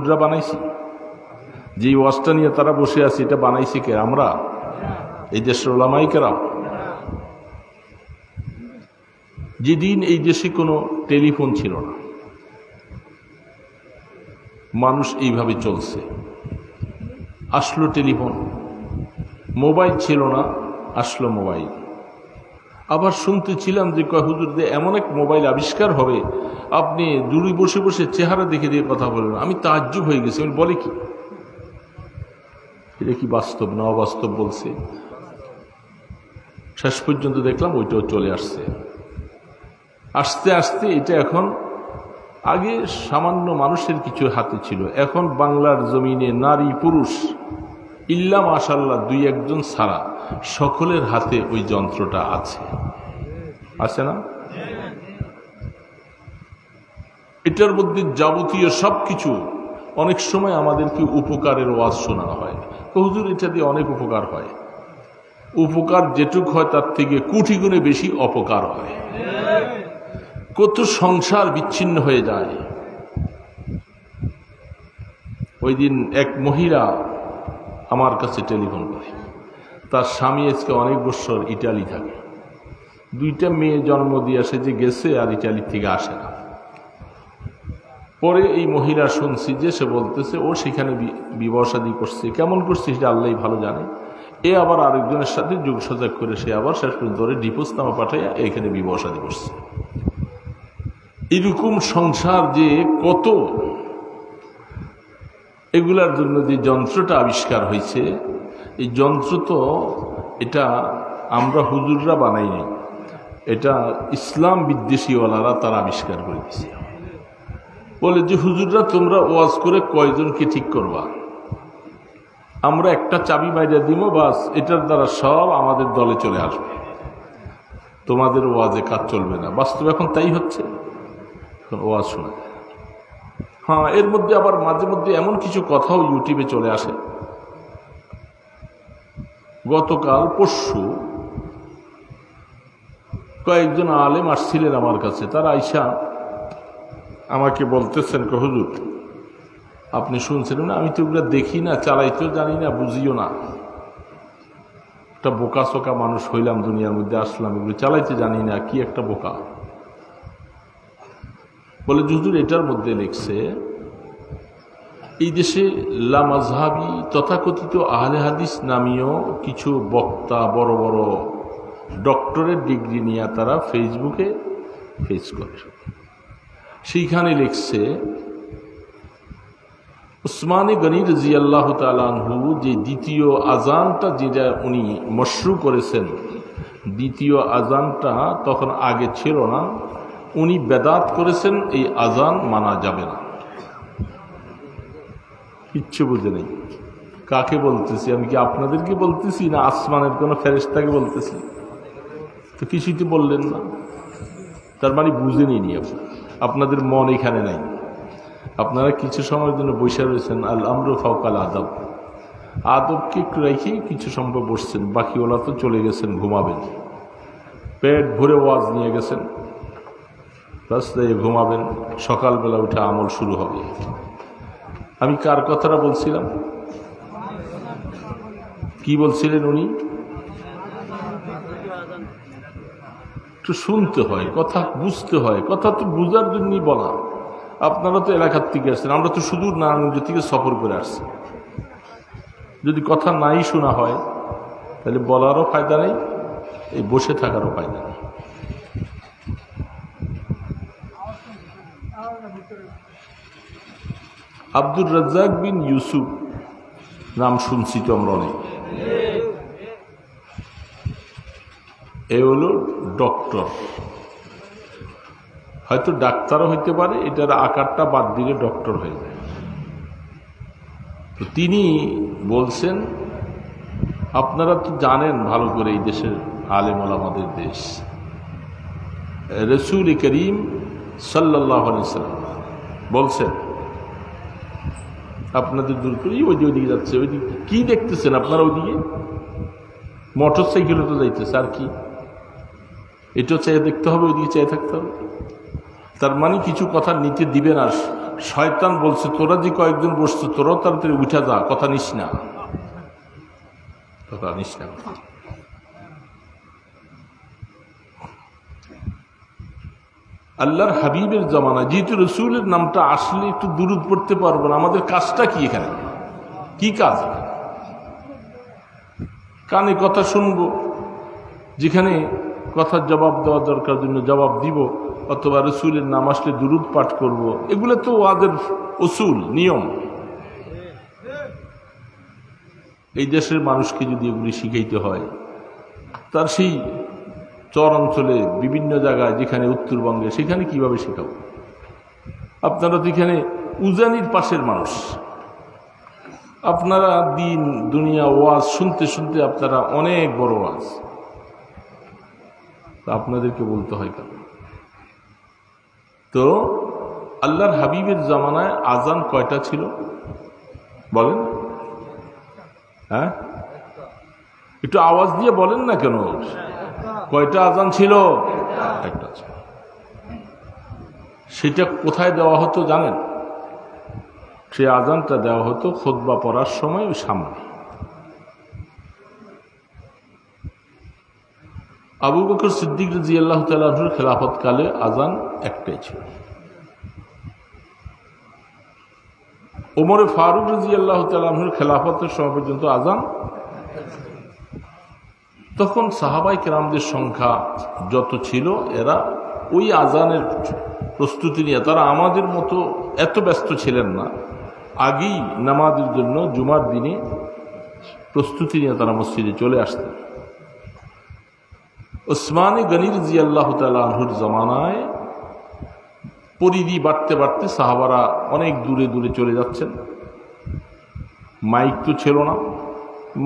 হুজুররা বানাইছি? যে ওয়াজটা নিয়ে তারা বসে আছে এটা বানাইছি কে? আমরা, এই দেশের ওলামাই কেরাম। যেদিন এই দেশে কোনো টেলিফোন ছিল না, মানুষ এইভাবে চলছে, আসলো টেলিফোন। মোবাইল ছিল না, আসলো মোবাইল। আবার শুনতেছিলাম যে কয় হুজুর যে এমন এক মোবাইল আবিষ্কার হবে, আপনি দূরে বসে বসে চেহারা দেখে দিয়ে কথা বলবেন। আমি তাজ্জুব হয়ে গেছি, আমি বলে কি এটা কি বাস্তব না অবাস্তব বলছে। শেষ পর্যন্ত দেখলাম ওইটাও চলে আসছে। আস্তে আস্তে এটা এখন, আগে সামান্য মানুষের কিছু হাতে ছিল, এখন বাংলার জমিনে নারী পুরুষ ইল্লা মাশাআল্লাহ দুই একজন ছাড়া সকলের হাতে ওই যন্ত্রটা আছে, আছে না? এটার মধ্যে যাবতীয় সবকিছু। অনেক সময় আমাদেরকে উপকারের ওয়াজ শোনানো হয়, হুজুর এটা দিয়ে অনেক উপকার হয়। উপকার যেটুক হয় তার থেকে কোটি গুণে বেশি অপকার হয়। কত সংসার বিচ্ছিন্ন হয়ে যায়। ওই দিন এক মহিলা আমার কাছে টেলিফোন করে, তার স্বামী আজকে অনেক বছর ইটালি থাকে, দুইটা মেয়ে জন্ম দিয়ে আসে, যে গেছে আর ইটালি থেকে আসে না। পরে এই মহিলা শুনছি যে সে বলতেছে ও সেখানে বিবাহ শাদী করছে, কেমন করছে সেটা আল্লাহ ভালো জানে। এ আবার আরেকজনের সাথে যোগসাজগ করে সে আবার শেষ পর্যন্ত ডিভোর্সনামা পাঠাইয়া এখানে বিবাহ শাদী করছে। এরকম সংসার যে কত, এগুলার জন্য যে যন্ত্রটা আবিষ্কার হয়েছে, এই যন্ত্র তো এটা আমরা হুজুররা বানাইনি, এটা ইসলাম বিদ্বেষীওয়ালারা তারা আবিষ্কার করে দিয়েছে। বলে যে হুজুররা তোমরা ওয়াজ করে কয়জনকে ঠিক করবা, আমরা একটা চাবি বাইরে দিব, বাস এটার দ্বারা সব আমাদের দলে চলে আসবে, তোমাদের ওয়াজে কাজ চলবে না। বাস্তব এখন তাই হচ্ছে, এখন ওয়াজ শোনা যায়। হ্যাঁ, এর মধ্যে আবার মাঝে মধ্যে এমন কিছু কথাও ইউটিউবে চলে আসে। গতকাল পরশু কয়েকজন আলেম আসছিলেন আমার কাছে, তারা আইসা আমাকে বলতেছেন হুজুর আপনি শুনছেন না, আমি তো ওগুলো দেখি না, চালাইতেও জানি না, বুঝিও না, একটা বোকা চোকা মানুষ হইলাম, দুনিয়ার মধ্যে আসলাম, এগুলো চালাইতে জানি না, কি একটা বোকা। বলে হুজুর এটার মধ্যে লিখছে এই দেশে লামাজহাবি তথাকথিত আহলে হাদিস নামীয় কিছু বক্তা, বড় বড় ডক্টরের ডিগ্রি নিয়ে তারা ফেসবুকে ফেস করে, সেইখানে লিখছে উসমানে গনি রাদিয়াল্লাহু তাআলা আনহু যে দ্বিতীয় আজানটা যেটা উনি মশরু করেছেন, দ্বিতীয় আজানটা তখন আগে ছিল না, উনি বেদাত করেছেন, এই আজান মানা যাবে না। কিচ্ছু বুঝে নেই। কাকে বলতেছি আমি? কি আপনাদেরকে বলতেছি না আসমানের কোনো ফেরেশতাকে বলতেছি? তো কিছুই তো বললেন না, তার মানে বুঝে নিনি। আপনাদের মন এখানে নাই, আপনারা কিছু সময়ের জন্য বসে রয়েছেন আল আমরু ফাওকাল আদব, আদবকে একটু রেখে কিছু সময় বসছেন, বাকি ওলা তো চলে গেছেন ঘুমাবেন, পেট ভরে ওয়াজ নিয়ে গেছেন, রাস্তায় ঘুমাবেন, সকালবেলা উঠে আমল শুরু হবে। আমি কার কথাটা বলছিলাম? কি বলছিলেন উনি? একটু শুনতে হয়, কথা বুঝতে হয়, কথা তো বুঝার জন্যই বলা। আপনারা তো এলাকার থেকে আসছেন, আমরা তো সুদূর নারায়ণগঞ্জ থেকে সফর করে আসছি। যদি কথা নাই শোনা হয় তাহলে বলারও ফায়দা নেই, এই বসে থাকারও ফায়দা নেই। আব্দুর রাজ্জাক বিন ইউসুফ নাম শুনছি তো আমরা অনেক। এ হলো ডক্টর, হয়তো ডাক্তারও হইতে পারে, এটার আকারটা বাদ দিলে ডক্টর হয়ে যায়। তো তিনি বলছেন আপনারা তো জানেন ভালো করে এই দেশের আলেম ওলামাদের দেশ, রাসূল করিম সাল্লাল্লাহু আলাইহি ওয়াসাল্লাম বলছেন আপনাদের দূর করে ওইদিকে যাচ্ছে, ওইদিকে কি দেখতেছেন আপনারা? ওইদিকে মোটর সাইকেলও তো যাইতেছে, আর কি? এটাও চাই দেখতে হবে, ওইদিকে চাই থাকতে হবে। তার মানে কিছু কথা নিতে দিবে না। শয়তান বলছে তোরা যে কয়েকজন বসছো তোরাও তাড়াতাড়ি উঠে যা, কথা নিস না, কথা নিস না। আল্লাহর হাবিবের জামানা, যেহেতু রসুলের নামটা আসলে একটু দুরূদ পড়তে পারবো না, আমাদের কাজটা কি এখানে? কি কাজ? কানে কথা শুনবো, যেখানে কথার জবাব দেওয়া দরকার জন্য জবাব দিব, অথবা রসুলের নাম আসলে দুরূদ পাঠ করব। এগুলো তো ওদের উসুল নিয়ম। এই দেশের মানুষকে যদি এগুলি শিখাইতে হয়, তার সেই চর অঞ্চলে বিভিন্ন জায়গায়, যেখানে উত্তরবঙ্গে, সেখানে কিভাবে শেখাবো? আপনারা তো এখানে উজানির পাশের মানুষ, আপনারা দিন দুনিয়া ওয়াজ শুনতে শুনতে আপনারা অনেক বড় ওয়াজ, আপনাদেরকে বলতে হয় কেন? তো আল্লাহর হাবিবের জামানায় আজান কয়টা ছিল বলেন? হ্যাঁ, একটু আওয়াজ দিয়ে বলেন না কেন? কয়টা আজান ছিল? একটা ছিল। সেটা কোথায় দেওয়া হতো জানেন? সে আজানটা দেওয়া হতো খুতবা পড়ার সময় ওই সামনে। আবু বকর সিদ্দিক রাদিয়াল্লাহু তাআলা আনহুর খেলাফতকালে আজান একটাই ছিল। ওমর ফারুক রাদিয়াল্লাহু তাআলা আনহুর খেলাফতের সময় পর্যন্ত আজান। তখন সাহাবায়ে কেরামদের সংখ্যা যত ছিল, এরা ওই আজানের প্রস্তুতি নিয়ে, তারা আমাদের মতো এত ব্যস্ত ছিলেন না। আগেই নামাজের জন্য জুমার দিনে প্রস্তুতি নিয়ে তারা মসজিদে চলে আসতেন। ওসমানে গনি রাদিয়াল্লাহু তাআলা আনহুর জামানায় পরিধি বাড়তে বাড়তে সাহাবারা অনেক দূরে দূরে চলে যাচ্ছেন। মাইক তো ছিল না,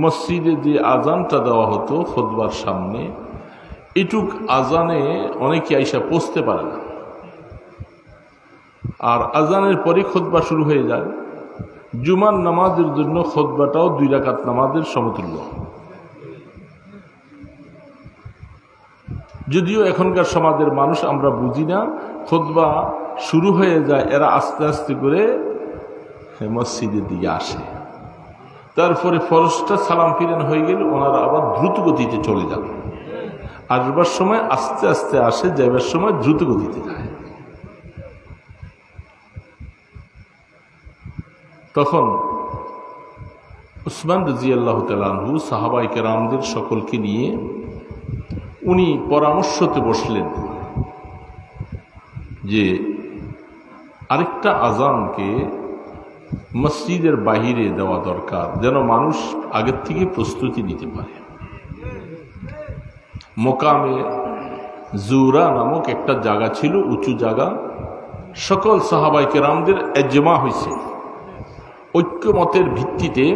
মসজিদে যে আজানটা দেওয়া হতো খুতবার সামনে, এটুক আজানে অনেকে আইসা পৌঁছতে পারে না, আর আজানের পরে খুতবা শুরু হয়ে যায়। জুমার নামাজের জন্য খুতবাটাও 2 রাকাত নামাজের সমতুল্য। যদিও এখনকার সমাজের মানুষ আমরা বুঝি না, খুতবা শুরু হয়ে যায়, এরা আস্তে আস্তে করে মসজিদের দিকে আসে। তারপরে ফরজটা সালাম ফিরান হয়ে গেলে ওনারা আবার দ্রুত গতিতে চলে যান। আসবার সময় আস্তে আস্তে আসে, যাবার সময় দ্রুত গতিতে যায়। তখন উসমান রাদিয়াল্লাহু তাআলা আনহু সাহাবায়ে কেরামদের সকলকে নিয়ে উনি পরামর্শতে বসলেন যে আরেকটা আজানকে মসজিদের বাহিরে দেওয়া দরকার, যেন মানুষ আগের থেকে প্রস্তুতি নিতে পারে। মোকামে জুরা নামক একটা জায়গা ছিল, উঁচু জায়গা। সকল সাহাবায়ে কেরামদের ইজমা হয়েছে, ঐক্যমতের ভিত্তিতে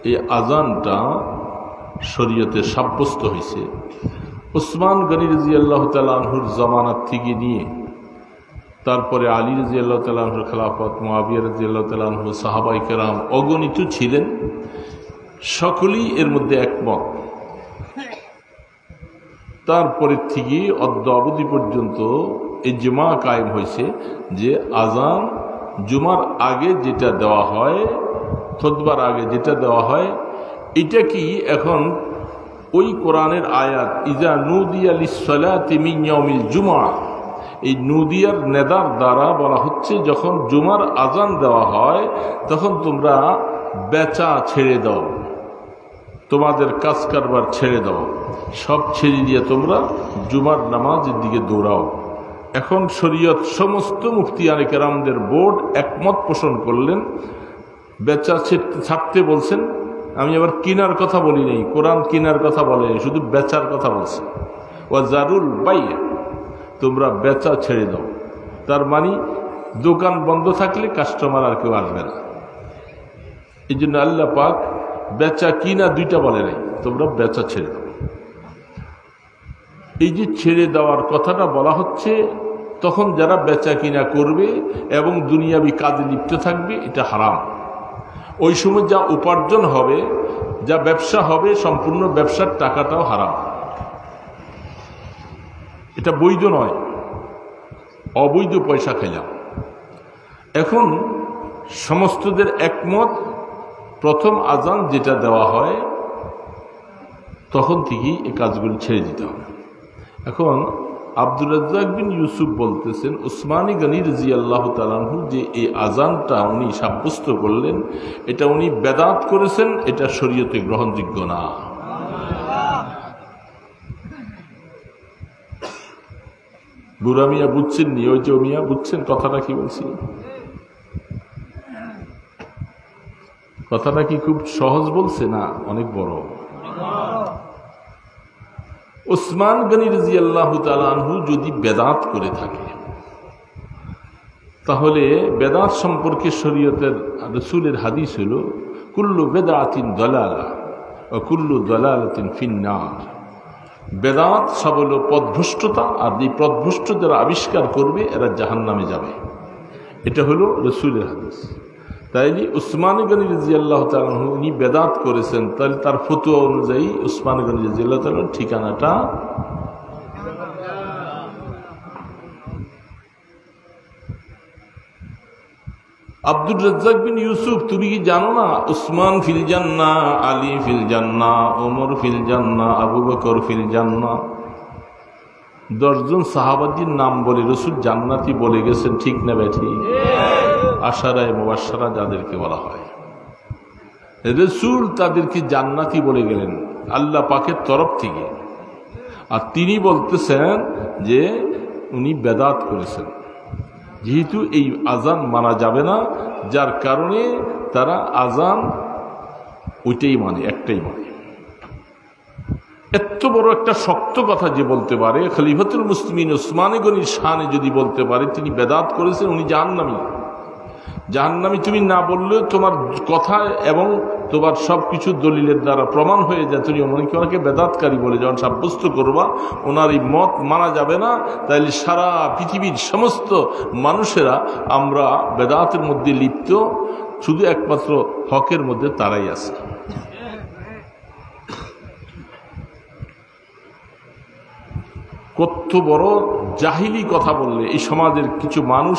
এই আজানটা শরীয়তে সাব্যস্ত হয়েছে। উসমান গনি রাদিয়াল্লাহু তাআলা আনহুর জামানাত থেকে নিয়ে তারপরে আলী রাদিয়াল্লাহু তাআলা আনহুর খেলাফত, মুআবিয়া রাদিয়াল্লাহু তাআলা আনহু, সাহাবায়ে কেরাম অগণিত ছিলেন, সকলেই এর মধ্যে একমত। তারপরে থেকে অদ্য অবধি পর্যন্ত ইজমা কায়েম হয়েছে যে আজান জুমার আগে যেটা দেওয়া হয়, খুতবার আগে যেটা দেওয়া হয়, এটা কি এখন ওই কোরআনের আয়াত ইজা নুদিয়া লিস-সালাতি মিন ইয়াউমিল জুমআ, এই নুদিয়ার নেদার দ্বারা বলা হচ্ছে যখন জুমার আজান দেওয়া হয় তখন তোমরা বেচা ছেড়ে দাও, তোমাদের কাজ কারবার ছেড়ে দাও, সব ছেড়ে দিয়ে তোমরা জুমার নামাজের দিকে দৌড়াও। এখন শরীয়ত সমস্ত মুফতিয়ানে কেরামদের বোর্ড একমত পোষণ করলেন, বেচা ছাড়তে বলছেন। আমি আবার কিনার কথা বলি নাই, কোরআন কিনার কথা বলে, শুধু বেচার কথা বলছে। ওয়া জারুল বাই, তোমরা বেচা ছেড়ে দাও। তার মানে দোকান বন্ধ থাকলে কাস্টমার আর কেউ আসবে না। এই জন্য আল্লাহ পাক বেচা কিনা দুইটা বলে নাই, তোমরা বেচা ছেড়ে দাও। এই যে ছেড়ে দেওয়ার কথাটা বলা হচ্ছে, তখন যারা বেচা কিনা করবে এবং দুনিয়াবি কাজে লিপ্ত থাকবে, এটা হারাম। ওই সময় যা উপার্জন হবে, যা ব্যবসা হবে, সম্পূর্ণ ব্যবসার টাকাটাও হারাম, এটা বৈধ নয়। অবৈধ পয়সা খাইলাম। এখন সমস্তদের একমত, প্রথম আজান যেটা দেওয়া হয় তখন থেকেই এই কাজগুলো ছেড়ে দিতে হবে। এখন আব্দুর রাজ্জাক বিন ইউসুফ বলতেছেন, উসমানী গনি রাদিয়াল্লাহু তাআলা আনহু যে এই আজানটা উনি সাব্যস্ত করলেন, এটা উনি বেদাত করেছেন, এটা শরীয়তে গ্রহণযোগ্য না। বুড়া মিয়া বুঝছেন নি? ওই যে মিয়া বুঝছেন কথাটা কি বলছি? কথাটা কি খুব সহজ বলছে না অনেক বড়? উসমান গনি রাদিয়াল্লাহু তাআলা আনহু যদি বেদাত করে থাকে, তাহলে বেদাত সম্পর্কে শরীয়তের রাসূলের হাদিস হলো কুল্লু বেদাতিন দালালা ওয়া কুল্লু দালালাতিন ফিন্নার। বেদাত সব হলো পথভ্রষ্টতা, আর এই পথভ্রষ্ট যারা আবিষ্কার করবে এরা জাহান্নামে যাবে। এটা হলো রাসূলের হাদিস। তাইলে উসমান গনি রাদিয়াল্লাহু তাআলা আনহু উনি বেদাত করেছেন, তাহলে তার ফতোয়া অনুযায়ী উসমান গনি রাদিয়াল্লাহু তাআলার ঠিকানাটা আব্দুর রাজ্জাক বিন ইউসুফ, তুমি কি জানো না উসমান ফিল জান্নাহ, আলী ফিল জান্নাহ, ওমর ফিল জান্নাহ, আবু বকর ফিল জান্নাহ। 10 জন সাহাবাদের নাম বলে রাসূল জান্নাতি বলে গেছেন, ঠিক না বেঠি? আশারায়ে মুবাশশারা যাদেরকে বলা হয়, রাসূল তাদেরকে জান্নাতি বলে গেলেন আল্লাহ পাকের তরফ থেকে। আর তিনি বলতেছেন যে উনি বেদাত করেছেন, যেহেতু এই আজান মানা যাবে না, যার কারণে তারা আজান ওইটাই মানে, একটাই মানে। এত বড় একটা শক্ত কথা যে বলতে পারে, খলিফাতুল মুসলিমিন উসমান গনির শানে যদি বলতে পারে তিনি বেদাত করেছেন, উনি জাহান্নামী। জাহান্নামী তুমি না বললেও তোমার কথা এবং তোমার সবকিছু দলিলের দ্বারা প্রমাণ হয়ে যায়, তুমি ওনাকে বেদাতকারী বলে যখন সাব্যস্ত করবা, ওনার এই মত মানা যাবে না। তাইলে সারা পৃথিবীর সমস্ত মানুষেরা আমরা বেদাতের মধ্যে লিপ্ত, শুধু একমাত্র হকের মধ্যে তারাই আছে। কত বড় জাহিলি কথা বললে এই সমাজের কিছু মানুষ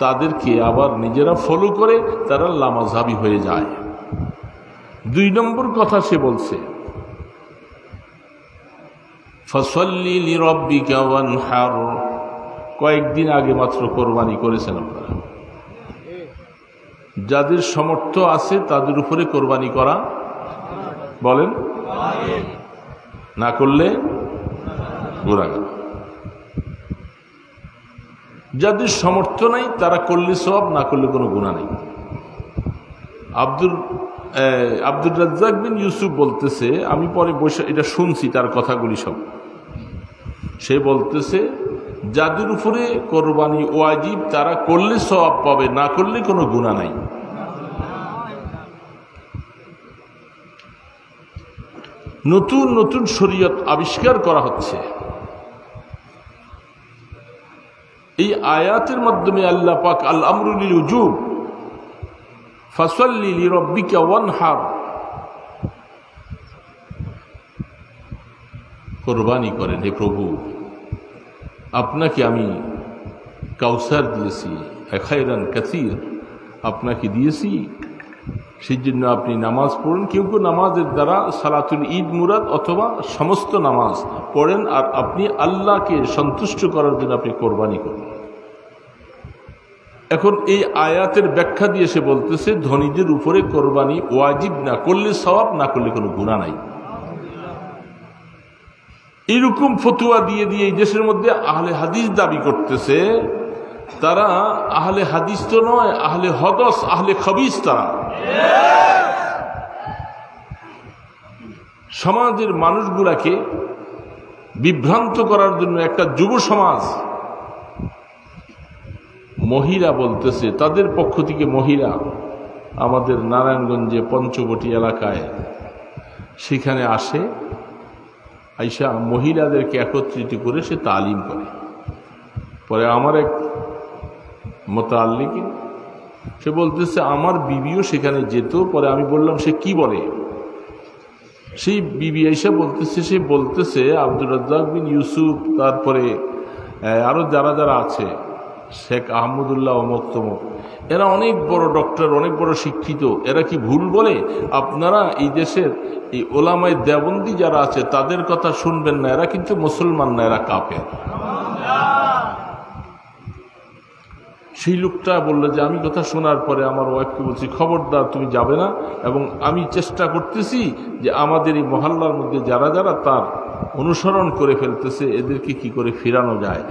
তাদেরকে আবার নিজেরা ফলো করে, তারা লামাযহাবী হয়ে যায়। 2 নম্বর কথা সে বলছে, ফাসাল্লি লিরাব্বিকা ওয়ানহার। কয়েকদিন আগে মাত্র কোরবানি করেছেন আপনারা। যাদের সামর্থ্য আছে তাদের উপরে কোরবানি করা বলেন, না করলে গুনাহগার। যাদের সামর্থ্য নাই তারা করলে সওয়াব, না করলে কোনো গুনাহ নেই। আব্দুর রাজ্জাক বিন ইউসুফ বলতেছে, আমি পরে বসে এটা শুনছি তার কথাগুলি সব। সে বলতেছে যাদের উপরে কোরবানি ওয়াজিব তারা করলে সওয়াব পাবে, না করলে কোনো গুনাহ নাই। নতুন নতুন শরীয়ত আবিষ্কার করা হচ্ছে। এই আয়াতের মাধ্যমে আল্লাহ পাক আল আমরু লিল উজুব, ফাসাল্লি লিরাব্বিকা ওয়ানহার, কুরবানি করেন। হে প্রভু, আপনাকে আমি কাউসার দিয়েছি, খায়রান কাসীর, আপনাকে দিয়েছি, সেই জন্য আপনি নামাজ পড়েন। কেউ কেউ নামাজের দ্বারা সালাতুল ঈদ মুরাদ অথবা সমস্ত নামাজ পড়েন, আর আপনি আল্লাহকে সন্তুষ্ট করার জন্য আপনি কোরবানি করেন। এখন এই আয়াতের ব্যাখ্যা দিয়ে সে বলতেছে ধনীদের উপরে কোরবানি ওয়াজিব, না করলে সওয়াব, না করলে কোনো গুনাহ নাই। এইরকম ফতোয়া দিয়ে দিয়ে এই দেশের মধ্যে আহলে হাদিস দাবি করতেছে। তারা আহলে হাদিস তো নয়, আহলে হদস, আহলে খবিস। তারা সমাজের মানুষগুলাকে বিভ্রান্ত করার জন্য একটা যুব সমাজ, মহিলা বলতেছে, তাদের পক্ষ থেকে মহিলা আমাদের নারায়ণগঞ্জে পঞ্চবটি এলাকায় সেখানে আসে, আইসা মহিলাদেরকে একত্রিত করে সে তালিম করে। পরে আমার এক মোতাল্লিক সে বলতেছে আমার বিবিও সেখানে যেত। পরে আমি বললাম সে কি বলে? সেই বিবি আইসা বলতেছে, সে বলতেছে আব্দুর রাজ্জাক বিন ইউসুফ, তারপরে আরো যারা যারা আছে, শেখ আহমদুল্লাহ অমুক, এরা অনেক বড় ডক্টর, অনেক বড় শিক্ষিত, এরা কি ভুল বলে? আপনারা এই দেশের এই ওলামায়ে দেওবন্দি যারা আছে তাদের কথা শুনবেন না, এরা কিন্তু মুসলমান না, এরা কাফের। সেই লোকটা বললো যে আমি কথা শোনার পরে আমার ওয়াইফকে বলছি, খবরদার তুমি যাবে না, এবং আমি চেষ্টা করতেছি যে আমাদের এই মহল্লার মধ্যে যারা যারা তার অনুসরণ করে ফেলতেছে এদেরকে কি করে ফেরানো যায়।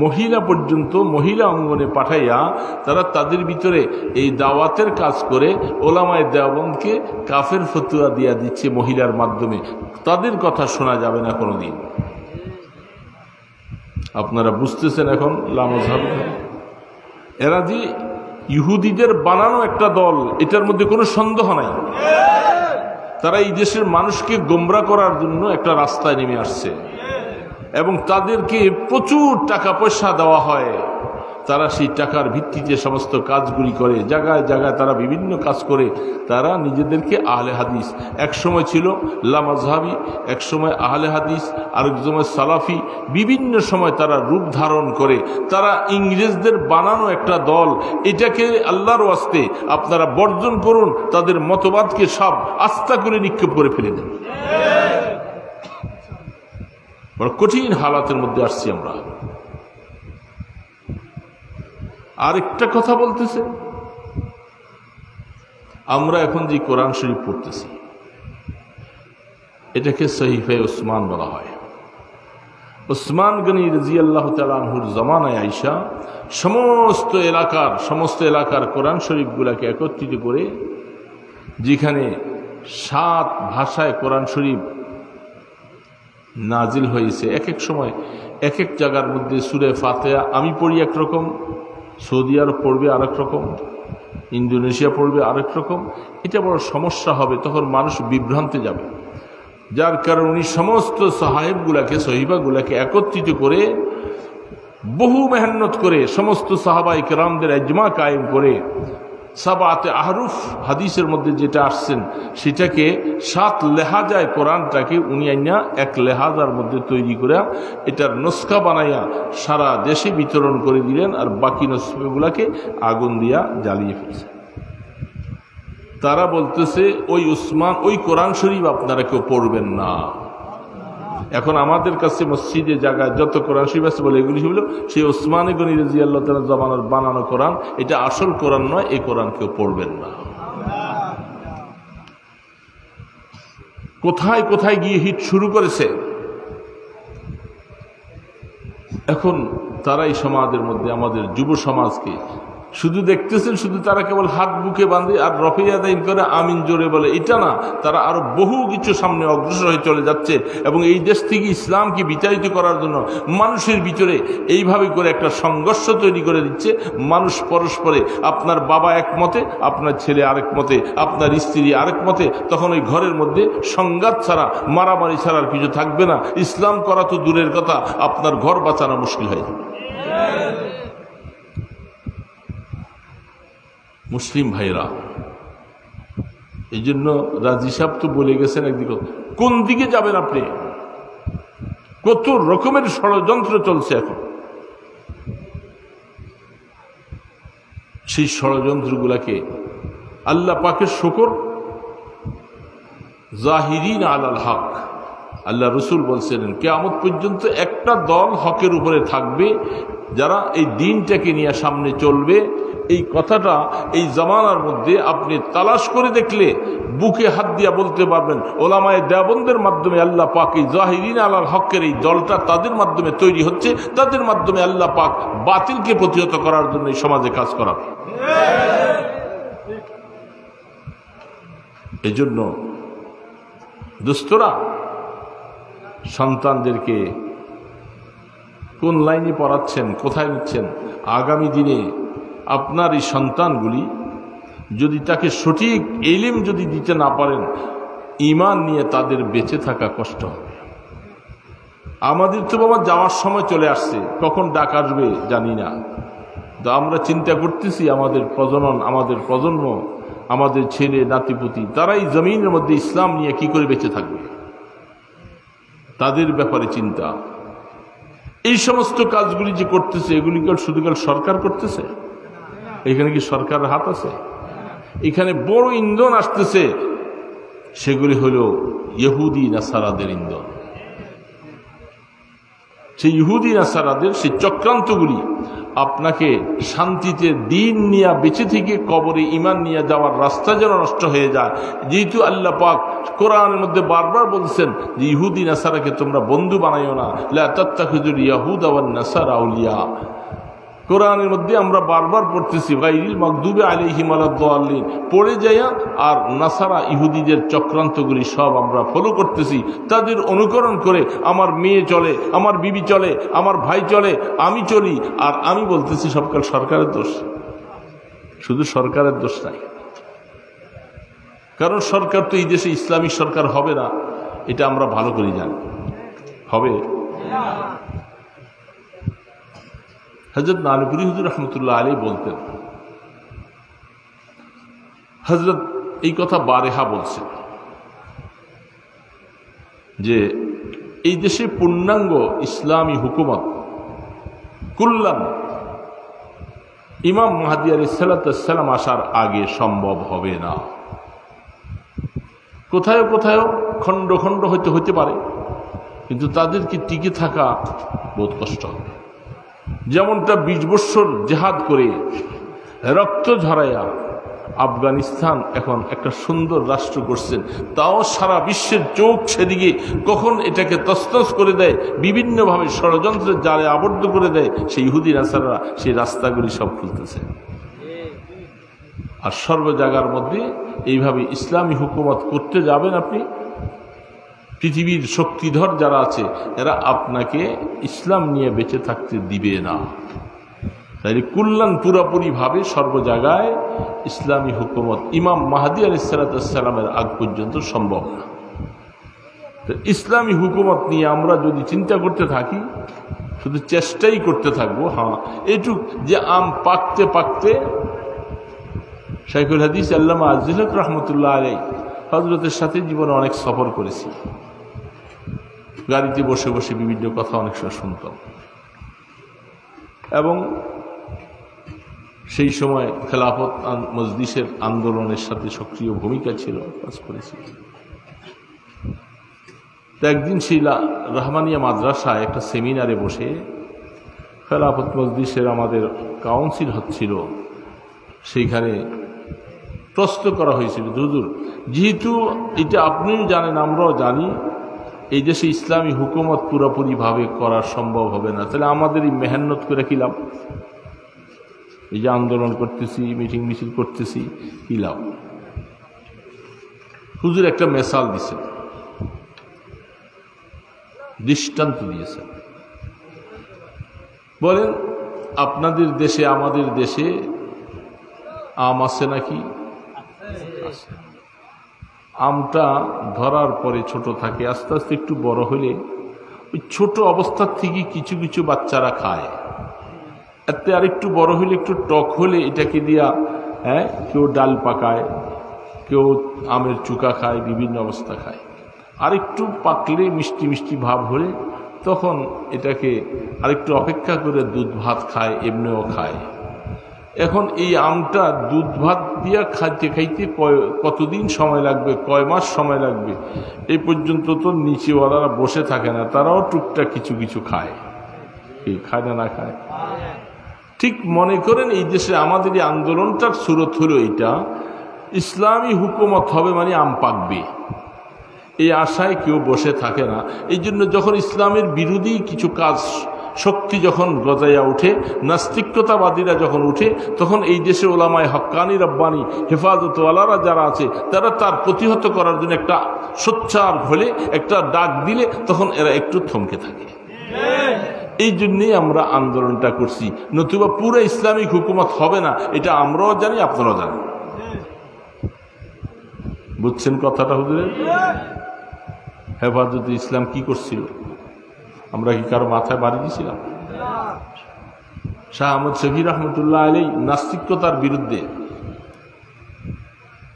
মহিলা পর্যন্ত মহিলা অঙ্গনে পাঠাইয়া তারা তাদের ভিতরে এই দাওয়াতের কাজ করে ওলামায়ে দেওবন্দকে কাফের ফতুয়া দিয়া দিচ্ছে মহিলার মাধ্যমে। তাদের কথা শোনা যাবে না কোনোদিন। আপনারা বুঝতেছেন এখন লামাযহাব এরা যে ইহুদিদের বানানো একটা দল, এটার মধ্যে কোনো সন্দেহ নাই। তারা এই দেশের মানুষকে গোমরা করার জন্য একটা রাস্তায় নেমে আসছে এবং তাদেরকে প্রচুর টাকা পয়সা দেওয়া হয়। তারা সেই টাকার ভিত্তিতে সমস্ত কাজগুলি করে, জায়গায় জায়গায় তারা বিভিন্ন কাজ করে। তারা নিজেদেরকে আহলে হাদিস, এক সময় ছিল লামাযহাবি, এক সময় আহলে হাদিস, আরেক সময় সালাফি, বিভিন্ন সময় তারা রূপ ধারণ করে। তারা ইংরেজদের বানানো একটা দল। এটাকে আল্লাহর ওয়াস্তে আপনারা বর্জন করুন, তাদের মতবাদকে সব আস্থা করে নিক্ষেপ করে ফেলে দেন। বড় কঠিন হালাতের মধ্যে আসছি আমরা। আরেকটা কথা বলতেছে, আমরা এখন যে কোরআন শরীফ পড়তেছি এটাকে সহিফে উসমান বলা হয়। উসমান গনি রাদিয়াল্লাহু তাআলা আনহুর জামানায় আয়েশা সমস্ত এলাকার কোরআন শরীফগুলোকে একত্রিত করে, যেখানে 7 ভাষায় কোরআন শরীফ নাজিল হয়েছে। এক এক সময় এক এক জায়গার মধ্যে সূরা ফাতিহা আমি পড়ি একরকম, সৌদি আরব পড়বে আরেক রকম, ইন্দোনেশিয়া পড়বে আরেক রকম। এটা বড় সমস্যা হবে, তখন মানুষ বিভ্রান্তে যাবে। যার কারণে উনি সমস্ত সহিফাগুলাকে একত্রিত করে বহু মেহনত করে সমস্ত সাহাবায়ে কেরামদের ইজমা কায়েম করে সাবাতে আহরুফ হাদিসের মধ্যে যেটা আসছেন সেটাকে 7 লেহাজায় কোরআনটাকে উনি আইনা এক লেহাজার মধ্যে তৈরি করে এটার নস্কা বানাইয়া সারা দেশে বিতরণ করে দিলেন, আর বাকি নস্কাগুলাকে আগুন দিয়া জ্বালিয়ে ফেলছে। তারা বলতেছে ওই কোরআন শরীফ আপনারা কেউ পড়বেন না। এখন আমাদের কাছে মসজিদে জায়গায় যত কোরআন শরীফ আছে বলে এগুলি হলো সেই উসমান গনি রাদিয়াল্লাহু তাআলা জামানার বানানো কোরআন। এটা আসল কোরআন নয়, এই কোরআন কেউ পড়বেন না। কোথায় কোথায় গিয়ে হিট শুরু করেছে। এখন তারা এই সমাজের মধ্যে আমাদের যুব সমাজকে শুধু দেখতেছেন, শুধু তারা কেবল হাত বুকে বাঁধে আর রফিয়া দাইন করে আমিন জোরে বলে, এটা না। তারা আরো বহু কিছু সামনে অগ্রসর হয়ে চলে যাচ্ছে এবং এই দেশ থেকে ইসলামকে বিতাড়িত করার জন্য মানুষের ভিতরে এইভাবে করে একটা সংঘর্ষ তৈরি করে দিচ্ছে। মানুষ পরস্পরে, আপনার বাবা এক মতে, আপনার ছেলে আরেক মতে, আপনার স্ত্রী আরেক মতে, তখন ওই ঘরের মধ্যে সংঘাত ছাড়া, মারামারি ছাড়া আর কিছু থাকবে না। ইসলাম করা তো দূরের কথা, আপনার ঘর বাঁচানো মুশকিল হয়ে যাবে। মুসলিম ভাইরা, এই জন্য রাজি সাহেব তো বলে গেছেন একদিকে, কোন দিকে যাবেন আপনি? কত রকমের ষড়যন্ত্র চলছে এখন। সেই ষড়যন্ত্রগুলাকে আল্লাহ পাকের শুকর, জাহিরিন আলাল হক, আল্লাহ রসুল বলছিলেন কিয়ামত পর্যন্ত একটা দল হকের উপরে থাকবে, যারা এই দিনটাকে নিয়ে সামনে চলবে। এই কথাটা এই জামানার মধ্যে আপনি তালাশ করে দেখলে বুকে হাত দিয়া বলতে পারবেন, ওলামায়ে দেওবন্দের মাধ্যমে আল্লাহ পাক এই জাহিরিন আলাল হকের এই দলটা তাদের মাধ্যমে তৈরি হচ্ছে। তাদের মাধ্যমে আল্লাহ পাক বাতিলকে প্রতিহত করার জন্য এই সমাজে কাজ করাবে। এই জন্য দোস্তরা, সন্তানদেরকে কোন লাইনে পড়াচ্ছেন, কোথায় নিচ্ছেন, আগামী দিনে আপনার এই সন্তানগুলি যদি তাকে সঠিক ইলম যদি দিতে না পারেন, ঈমান নিয়ে তাদের বেঁচে থাকা কষ্ট হবে। আমাদের তো বাবা যাওয়ার সময় চলে আসছে, কখন ডাক আসবে জানি না। তো আমরা চিন্তা করতেছি আমাদের প্রজনন, আমাদের প্রজন্ম, আমাদের ছেলে নাতিপুতি, তারা এই জমিনের মধ্যে ইসলাম নিয়ে কি করে বেঁচে থাকবে, তাদের ব্যাপারে চিন্তা। এই সমস্ত কাজগুলি যে করতেছে এগুলি শুধু সরকার করতেছে? এখানে কি সরকারের হাত আছে? এখানে বড় ইন্ধন আসতেছে, সেগুলি হলো ইহুদি নাসারাদের ইন্ধন। সেই ইহুদি নাসারাদের সেই চক্রান্তগুলি আপনাকে শান্তিতে দিন নিয়ে বেঁচে থেকে কবরে ঈমান নিয়ে যাওয়ার রাস্তা যেন নষ্ট হয়ে যায়। যেহেতু আল্লাহ পাক কোরআনের মধ্যে বারবার বলছেন যে ইহুদি নাসারাকে তোমরা বন্ধু বানাইও না, লা তাত্তাখিযুল ইয়াহুদা ওয়ান নাসারা আউলিয়া। কোরআনের মধ্যে আমরা বারবার পড়তেছি গায়রিল মাগদুবি আলাইহিম ওয়ালাদ-দাল্লিন, পড়ে যাইয়া আর নাসারা ইহুদিদের চক্রান্তগুলি সব আমরা ফলো করতেছি, তাদের অনুকরণ করে আমার মেয়ে চলে, আমার বিবি চলে, আমার ভাই চলে, আমি চলি, আর আমি বলতেছি সবকাল সরকারের দোষ। শুধু সরকারের দোষ নাই, কারণ সরকার তো এই দেশে ইসলামিক সরকার হবে না, এটা আমরা ভালো করে জানি। হবে? হযরত নানুপুরি হুজুর রহমতুল্লাহ আলাইহি বলতেন, হযরত এই কথা বারেহা বলছেন যে এই দেশে পূর্ণাঙ্গ ইসলামী হুকুমত কুল্লান ইমাম মাহদী আলাইহিস সালাম আসার আগে সম্ভব হবে না। কোথায় কোথায় খণ্ড খণ্ড হতে পারে, কিন্তু তাদেরকে টিকে থাকা বহুত কষ্ট হবে। যেমনটা 20 বছর জেহাদ করে রক্ত ঝরাইয়া আফগানিস্তান এখন একটা সুন্দর রাষ্ট্র করছেন, তাও সারা বিশ্বের চোখ সেদিকে কখন এটাকে তছনছ করে দেয়, বিভিন্নভাবে ষড়যন্ত্রের জালে আবদ্ধ করে দেয়, সেই ইহুদি নাসারারা সেই রাস্তাগুলি সব খুলতেছে। আর সর্ব জায়গার মধ্যে এইভাবে ইসলামী হুকুমত করতে যাবেন আপনি, পৃথিবীর শক্তিধর যারা আছে এরা আপনাকে ইসলাম নিয়ে বেঁচে থাকতে দিবে না। তাই কুল্লান পুরাপুরিভাবে সর্ব জায়গায় ইসলামী হুকুমত ইমাম মাহদী আলাইহিস সালামের আগ পর্যন্ত সম্ভব না। তো ইসলামী হুকুমত নিয়ে আমরা যদি চিন্তা করতে থাকি, শুধু চেষ্টাই করতে থাকবো, হ্যাঁ এইটুক যে আম পাকতে পাকতে শাইখুল হাদিস আল্লামা আজিজ হক রহমতুল্লাহ আলাইহি হযরতের সাথে জীবনে অনেক সফর করেছি, গাড়িতে বসে বসে বিভিন্ন কথা অনেক সময় শুনতাম, এবং সেই সময় খেলাফত মজলিসের আন্দোলনের সাথে সক্রিয় ভূমিকা ছিল, কাজ করেছি। তো একদিন সেই রহমানিয়া মাদ্রাসায় একটা সেমিনারে বসে খেলাফত মজলিসের আমাদের কাউন্সিল হচ্ছিল, সেইখানে প্রশ্ন করা হয়েছিল, হুজুর যেহেতু এটা আপনিও জানেন আমরাও জানি এই দেশে ইসলামী হুকুমত পুরোপুরিভাবে করা সম্ভব হবে না, তাহলে আমাদের এই মেহনত করে কি লাভ? এই যে আন্দোলন করতেছি, মিটিং মিছিল করতেছি, কি লাভ? হুজুর একটা মেসাল দিয়েছেন, দৃষ্টান্ত দিয়েছেন, বলেন আপনাদের দেশে আমাদের দেশে আম আছে নাকি? আমটা ধরার পরে ছোট থাকে, আস্তে আস্তে একটু বড় হলে ওই ছোট অবস্থার থেকে কিছু কিছু বাচ্চারা খায়, এতে আর একটু বড় হলে একটু টক হলে এটাকে দিয়া কেউ ডাল পাকায়, কেউ আমের চুকা খায়, বিভিন্ন অবস্থা খায়। আর একটু পাকলে মিষ্টি মিষ্টি ভাব হলে তখন এটাকে আরেকটু অপেক্ষা করে দুধ ভাত খায়, এমনিও খায়। এখন এই আমটা দুধ ভাত দিয়া খাইতে খাইতে কতদিন সময় লাগবে, কয় মাস সময় লাগবে, এই পর্যন্ত তো নিচেওয়ালারা বসে থাকে না, তারাও টুকটাক কিছু কিছু খায়। খায় না, না খায়? ঠিক মনে করেন এই দেশে আমাদের এই আন্দোলনটার সুরত হলো এইটা, ইসলামী হুকুমত হবে মানে আম পাকবে, এই আশায় কেউ বসে থাকে না। এই জন্য যখন ইসলামের বিরোধী কিছু কাজ শক্তি যখন গজাইয়া উঠে, নাস্তিকতাবাদীরা যখন উঠে, তখন এই দেশে ওলামায়ে হক্কানি রব্বানি হেফাজতওয়ালারা যারা আছে তারা তার প্রতিহত করার জন্য একটা সোচ্চার হলে, একটা ডাক দিলে তখন এরা একটু থমকে থাকে। এই জন্যই আমরা আন্দোলনটা করছি, নতুবা পুরো ইসলামিক হুকুমত হবে না, এটা আমরাও জানি, আপনারাও জানেন। বুঝছেন কথাটা হুজুরের? হেফাজতে ইসলাম কি করছিল? আমরা কি কারো মাথায় বাড়ি দিয়েছিলাম? শাহ আহমদ শফি রহমতুল্লাহ আলাইহি নাস্তিকতার বিরুদ্ধে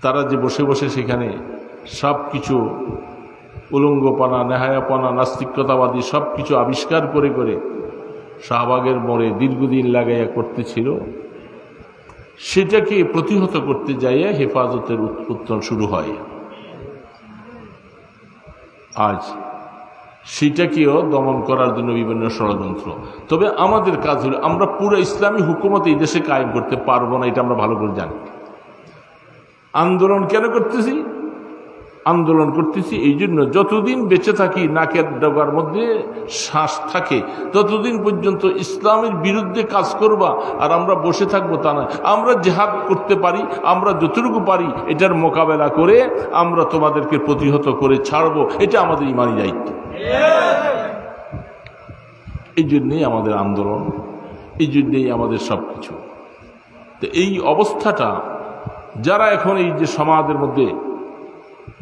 তারা যে বসে বসে সেখানে সব কিছু উলঙ্গপনা, নেহায়াপনা, নাস্তিকতাবাদী সব কিছু আবিষ্কার করে করে শাহবাগের মোড়ে দীর্ঘদিন লাগাইয়া করতেছিল, সেটাকে প্রতিহত করতে যাইয়া হেফাজতের উত্থান শুরু হয়। আজ সেটাকেও দমন করার জন্য বিভিন্ন ষড়যন্ত্র। তবে আমাদের কাজ হলো, আমরা পুরো ইসলামী হুকুমত এই দেশে কায়েম করতে পারবো না, এটা আমরা ভালো করে জানি। আন্দোলন কেন করতেছি? আন্দোলন করতেছি এই জন্য, যতদিন বেঁচে থাকি, নাকের ডগার মধ্যে শ্বাস থাকে, ততদিন পর্যন্ত ইসলামের বিরুদ্ধে কাজ করবা আর আমরা বসে থাকবো তা না। আমরা জিহাদ করতে পারি, আমরা যতটুকু পারি এটার মোকাবেলা করে আমরা তোমাদেরকে প্রতিহত করে ছাড়বো, এটা আমাদের ইমানি দায়িত্ব। এই জন্যেই আমাদের আন্দোলন, এই জন্যেই আমাদের সব কিছু। তো এই অবস্থাটা যারা এখন এই যে সমাজের মধ্যে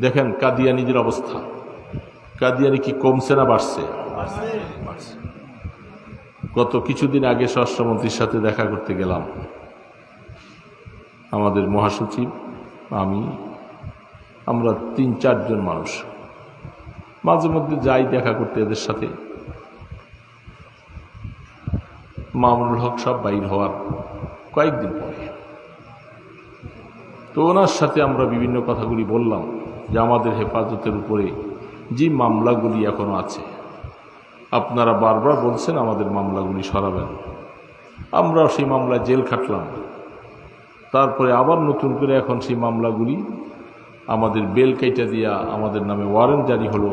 দেখেন, কাদিয়ানিদের অবস্থা, কাদিয়ানি কি কমছে না বাড়ছে? গত কিছুদিন আগে স্বরাষ্ট্রমন্ত্রীর সাথে দেখা করতে গেলাম, আমাদের মহাসচিব, আমরা ৩-৪ জন মানুষ মাঝে মধ্যে যাই দেখা করতে এদের সাথে। মামুনুল হক সব বাইর হওয়ার কয়েকদিন পরে তো ওনার সাথে আমরা বিভিন্ন কথাগুলি বললাম যে আমাদের হেফাজতের উপরে যে মামলাগুলি এখনো আছে, আপনারা বারবার বলছেন আমাদের মামলাগুলি সরাবেন। আমরাও সেই মামলা জেল খাটলাম, তারপরে আবার নতুন করে এখন সেই মামলাগুলি আমাদের বেল কাইটা দিয়া আমাদের নামে ওয়ারেন্ট জারি হলো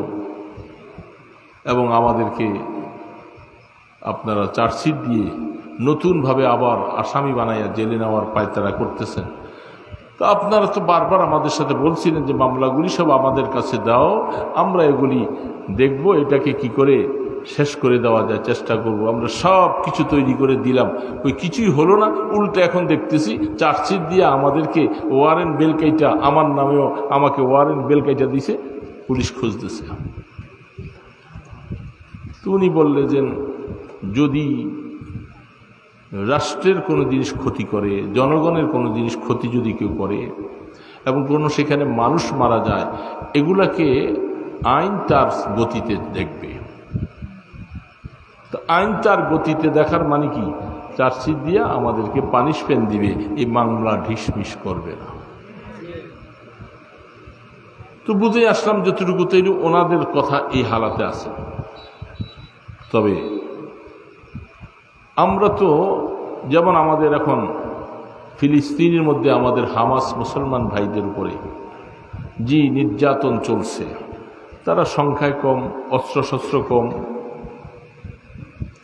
এবং আমাদেরকে আপনারা চার্জশিট দিয়ে নতুনভাবে আবার আসামি বানাইয়া জেলে নেওয়ার পায়তারা করতেছেন। তো আপনারা তো বারবার আমাদের সাথে বলছিলেন যে মামলাগুলি সব আমাদের কাছে দাও, আমরা এগুলি দেখব, এটাকে কি করে শেষ করে দেওয়া যায় চেষ্টা করব। আমরা সব কিছু তৈরি করে দিলাম, ওই কিছুই হলো না। উল্টো এখন দেখতেছি চার্জশিট দিয়ে আমাদেরকে ওয়ারেন্ট বেলকাইটা, আমার নামেও আমাকে ওয়ারেন্ট বেলকাইটা দিছে, পুলিশ খুঁজতেছে। তো উনি বললেন যে যদি রাষ্ট্রের কোনো জিনিস ক্ষতি করে, জনগণের কোনো জিনিস ক্ষতি যদি কেউ করে এবং কোনো সেখানে মানুষ মারা যায়, এগুলাকে আইন তার গতিতে দেখবে। তো আইন তার গতিতে দেখার মানে কি, চার্জশিট দিয়ে আমাদেরকে পানিশমেন্ট দিবে, এই মামলা ঢিসমিস করবে না। তো বুঝে আসলাম যতটুকু তৈরি ওনাদের কথা এই হালাতে আছে। তবে আমরা তো যেমন আমাদের এখন ফিলিস্তিনের মধ্যে আমাদের হামাস মুসলমান ভাইদের উপরে যে নির্যাতন চলছে, তারা সংখ্যায় কম, অস্ত্রশস্ত্র কম,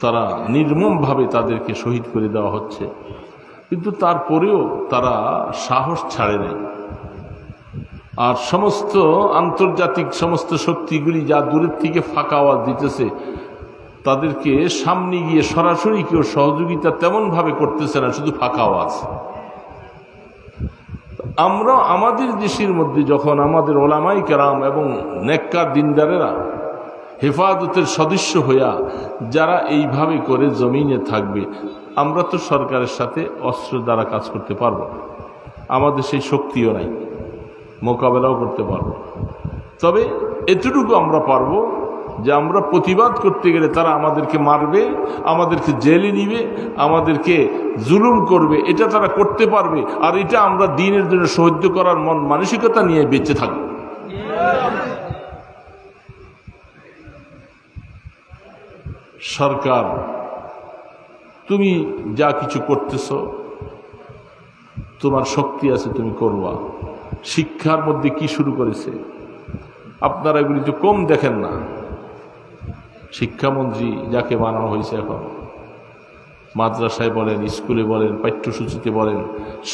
তারা নির্মমভাবে তাদেরকে শহীদ করে দেওয়া হচ্ছে, কিন্তু তারপরেও তারা সাহস ছাড়ে নাই। আর সমস্ত আন্তর্জাতিক সমস্ত শক্তিগুলি যা দূরের থেকে ফাঁকা আওয়াজ দিতেছে, তাদেরকে সামনে গিয়ে সরাসরি কেউ সহযোগিতা তেমনভাবে করতেছে না, শুধু ফাঁকা আওয়াজ। আমরা আমাদের দেশের মধ্যে যখন আমাদের ওলামাই কেরাম এবং নেককার দিনদারেরা হেফাজতের সদস্য হইয়া যারা এইভাবে করে জমিনে থাকবে, আমরা তো সরকারের সাথে অস্ত্র দ্বারা কাজ করতে পারবো, আমাদের সেই শক্তিও নাই, মোকাবেলাও করতে পারবো। তবে এতটুকু আমরা পারবো যে আমরা প্রতিবাদ করতে গেলে তারা আমাদেরকে মারবে, আমাদেরকে জেলে নিবে, আমাদেরকে জুলুম করবে, এটা তারা করতে পারবে। আর এটা আমরা দ্বীনের জন্য সহ্য করার মন মানসিকতা নিয়ে বেঁচে থাকবো। সরকার, তুমি যা কিছু করতেছ, তোমার শক্তি আছে, তুমি করবা। শিক্ষার মধ্যে কি শুরু করেছে আপনারা এগুলি তো কম দেখেন না। শিক্ষামন্ত্রী যাকে বানানো হয়েছে, এখন মাদ্রাসায় বলেন, স্কুলে বলেন, পাঠ্যসূচিতে বলেন,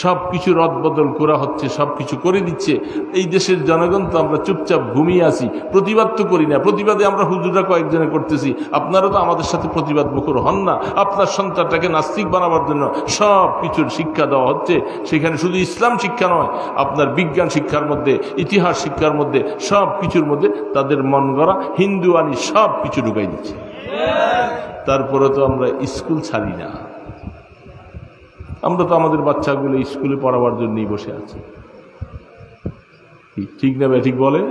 সব কিছু রদবদল করা হচ্ছে, সব কিছু করে দিচ্ছে। এই দেশের জনগণ তো আমরা চুপচাপ ঘুমিয়ে আছি, প্রতিবাদ তো করি না। প্রতিবাদে আমরা হুজুররা কয়েকজনে করতেছি, আপনারা তো আমাদের সাথে প্রতিবাদ মুখর হন না। আপনার সন্তানটাকে নাস্তিক বানাবার জন্য সব কিছুর শিক্ষা দেওয়া হচ্ছে। সেখানে শুধু ইসলাম শিক্ষা নয়, আপনার বিজ্ঞান শিক্ষার মধ্যে, ইতিহাস শিক্ষার মধ্যে, সব কিছুর মধ্যে তাদের মন গড়া হিন্দু আনি সব কিছু ঢুকাই দিচ্ছে। তারপরে তো আমরা স্কুল ছাড়ি না, আমরা তো আমাদের বাচ্চাগুলো স্কুলে পড়াবার জন্যই বসে আছি। ঠিক না ভাই? ঠিক বলে।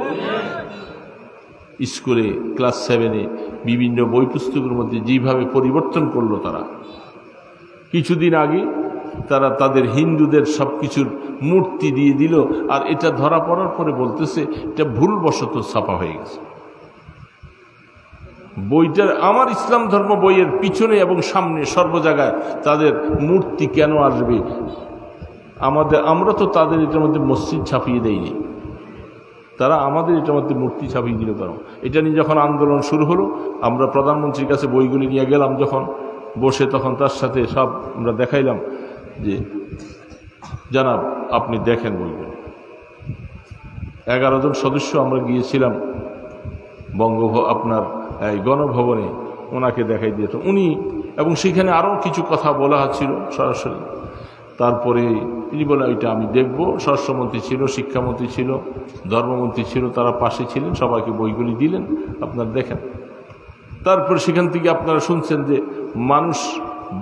স্কুলে ক্লাস 7-এ বিভিন্ন বই পুস্তকের মধ্যে যেভাবে পরিবর্তন করলো তারা। কিছুদিন আগে তারা তাদের হিন্দুদের সব কিছুর মূর্তি দিয়ে দিল, আর এটা ধরা পড়ার পরে বলতেছে এটা ভুলবশত ছাপা হয়ে গেছে। বইটার আমার ইসলাম ধর্ম বইয়ের পিছনে এবং সামনে সর্ব জায়গায় তাদের মূর্তি কেন আসবে? আমরা তো তাদের এটার মধ্যে মসজিদ ছাপিয়ে দেয়নি, তারা আমাদের এটার মধ্যে মূর্তি ছাপিয়ে দিল কেন? এটা নিয়ে যখন আন্দোলন শুরু হলো, আমরা প্রধানমন্ত্রীর কাছে বইগুলি নিয়ে গেলাম, যখন বসে তখন তার সাথে সব আমরা দেখাইলাম যে জানাব আপনি দেখেন বইগুলো। 11 জন সদস্য আমরা গিয়েছিলাম আপনার গণভবনে, ওনাকে দেখাই দিয়েছে উনি, এবং সেখানে আরও কিছু কথা বলা হচ্ছিল সরাসরি। তারপরে তিনি বলে এটা আমি দেখব। স্বরাষ্ট্রমন্ত্রী ছিল, শিক্ষামন্ত্রী ছিল, ধর্মমন্ত্রী ছিল, তারা পাশে ছিলেন, সবাইকে বইগুলি দিলেন, আপনারা দেখেন। তারপর সেখান থেকে আপনারা শুনছেন যে মানুষ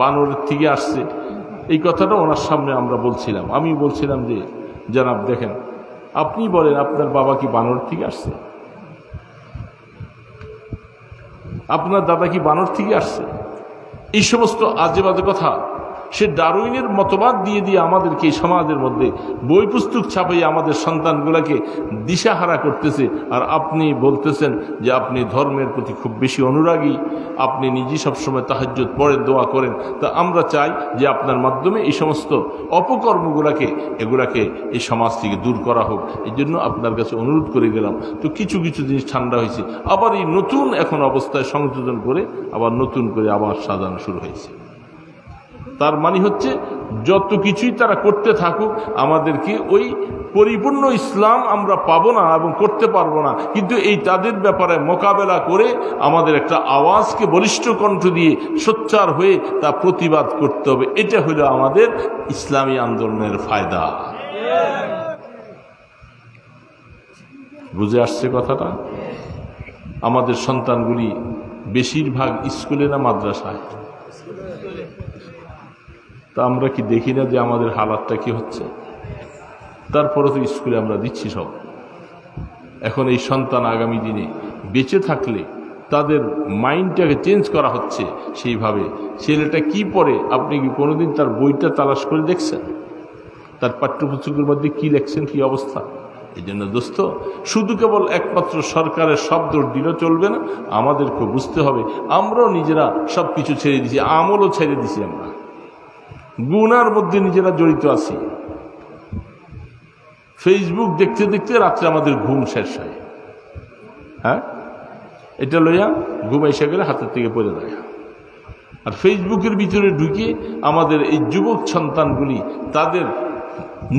বানরের থেকে আসছে, এই কথাটা ওনার সামনে আমরা বলছিলাম। আমি বলছিলাম যে জানাব দেখেন, আপনি বলেন আপনার বাবা কি বানর থেকে আসছে? আপনার দাদা কি বানর থেকে আসছে? এই সমস্ত আজে বাজে কথা সে ডারউইনের মতবাদ দিয়ে দিয়ে আমাদেরকে এই সমাজের মধ্যে বই পুস্তক ছাপাইয়ে আমাদের সন্তানগুলোকে দিশাহারা করতেছে। আর আপনি বলতেছেন যে আপনি ধর্মের প্রতি খুব বেশি অনুরাগী, আপনি নিজে সবসময় তাহাজ্জুদ পড়েন, দোয়া করেন। তা আমরা চাই যে আপনার মাধ্যমে এই সমস্ত অপকর্মগুলোকে এই সমাজ থেকে দূর করা হোক। এই জন্য আপনার কাছে অনুরোধ করে গেলাম। তো কিছু কিছু জিনিস ঠান্ডা হয়েছে, আবার এই নতুন এখন অবস্থায় সংযোজন করে আবার নতুন করে আবার সাজানো শুরু হয়েছে। তার মানে হচ্ছে যত কিছুই তারা করতে থাকুক, আমাদেরকে ওই পরিপূর্ণ ইসলাম আমরা পাবো না এবং করতে পারবো না, কিন্তু এই তাদের ব্যাপারে মোকাবেলা করে আমাদের একটা আওয়াজকে বলিষ্ঠ কণ্ঠ দিয়ে সোচ্চার হয়ে তা প্রতিবাদ করতে হবে। এটা হলো আমাদের ইসলামী আন্দোলনের ফায়দা। বুঝে আসছে কথাটা? আমাদের সন্তানগুলি বেশিরভাগ স্কুলে না মাদ্রাসায়? তা আমরা কি দেখি না যে আমাদের হালাতটা কি হচ্ছে? তারপরে তো স্কুলে আমরা দিচ্ছি সব। এখন এই সন্তান আগামী দিনে বেঁচে থাকলে তাদের মাইন্ডটাকে চেঞ্জ করা হচ্ছে সেইভাবে। ছেলেটা কি পড়ে আপনি কি কোনোদিন তার বইটা তালাশ করে দেখছেন? তার পাঠ্যপুস্তকের মধ্যে কি লেখছেন, কি অবস্থা? এই জন্য দোস্ত, শুধু কেবল একমাত্র সরকারের শব্দ দিলে চলবে না, আমাদেরকে বুঝতে হবে আমরাও নিজেরা সব কিছু ছেড়ে দিছি, আমলও ছেড়ে দিছি, আমরা গুনার মধ্যে নিজেরা জড়িত আছি। ফেসবুক দেখতে দেখতে রাত্রে আমাদের ঘুম শেষ হয়। হ্যাঁ, এটা লইয়া ঘুম এসে গেলে হাতের থেকে পড়ে যায়। আর ফেসবুকের ভিতরে ঢুকে আমাদের এই যুবক সন্তানগুলি তাদের